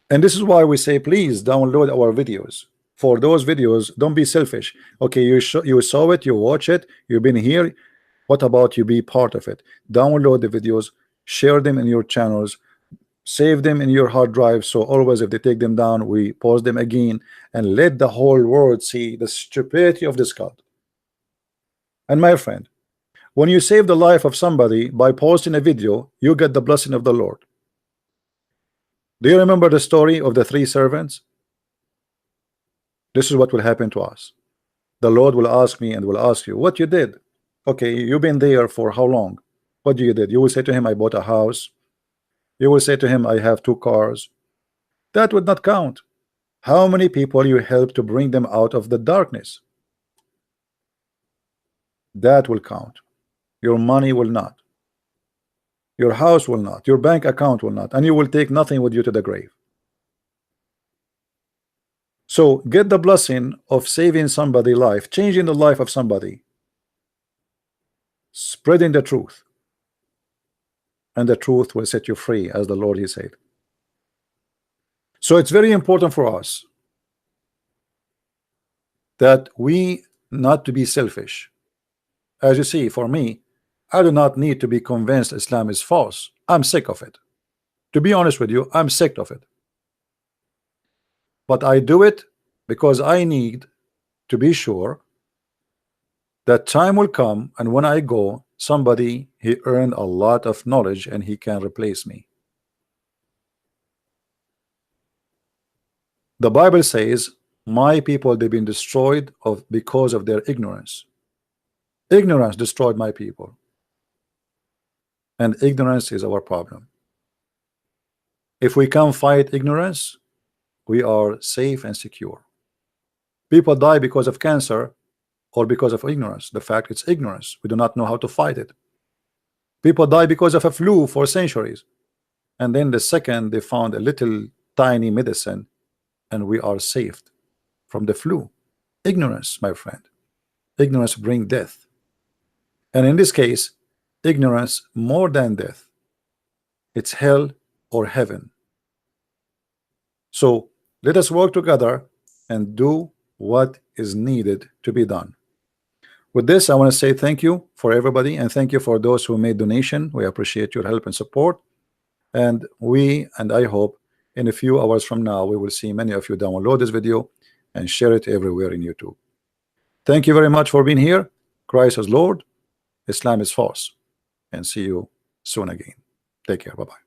Speaker 1: And this is why we say, please download our videos. For those videos, don't be selfish. Okay, you saw it, you watch it, you've been here. What about you be part of it? Download the videos, share them in your channels, save them in your hard drive, so always if they take them down, we pause them again, and let the whole world see the stupidity of this God. And my friend, when you save the life of somebody by posting a video, you get the blessing of the Lord. Do you remember the story of the 3 servants? This is what will happen to us. The Lord will ask me and will ask you what you did. Okay, you've been there for how long? What you did? You will say to him, I bought a house. You will say to him, I have 2 cars. That would not count. How many people you help to bring them out of the darkness? That will count. Your money will not. Your house will not. Your bank account will not. And you will take nothing with you to the grave. So get the blessing of saving somebody's life, changing the life of somebody, spreading the truth. And the truth will set you free, as the Lord he said. So it's very important for us that we not to be selfish. As you see, for me, I do not need to be convinced Islam is false. I'm sick of it. To be honest with you, I'm sick of it. But I do it because I need to be sure that time will come, and when I go, somebody he earned a lot of knowledge and he can replace me. The Bible says, my people, they've been destroyed because of their ignorance. Ignorance destroyed my people. And ignorance is our problem. If we can fight ignorance, we are safe and secure. People die because of cancer or because of ignorance. The fact it's ignorance. We do not know how to fight it. People die because of a flu for centuries. And then the second they found a little tiny medicine, and we are saved from the flu. Ignorance, my friend. Ignorance brings death. And in this case, ignorance more than death. It's hell or heaven. So let us work together and do what is needed to be done. With this, I want to say thank you for everybody, and thank you for those who made donation. We appreciate your help and support. And I hope in a few hours from now, we will see many of you download this video and share it everywhere in YouTube. Thank you very much for being here. Christ is Lord, Islam is false, and see you soon again. Take care. Bye-bye.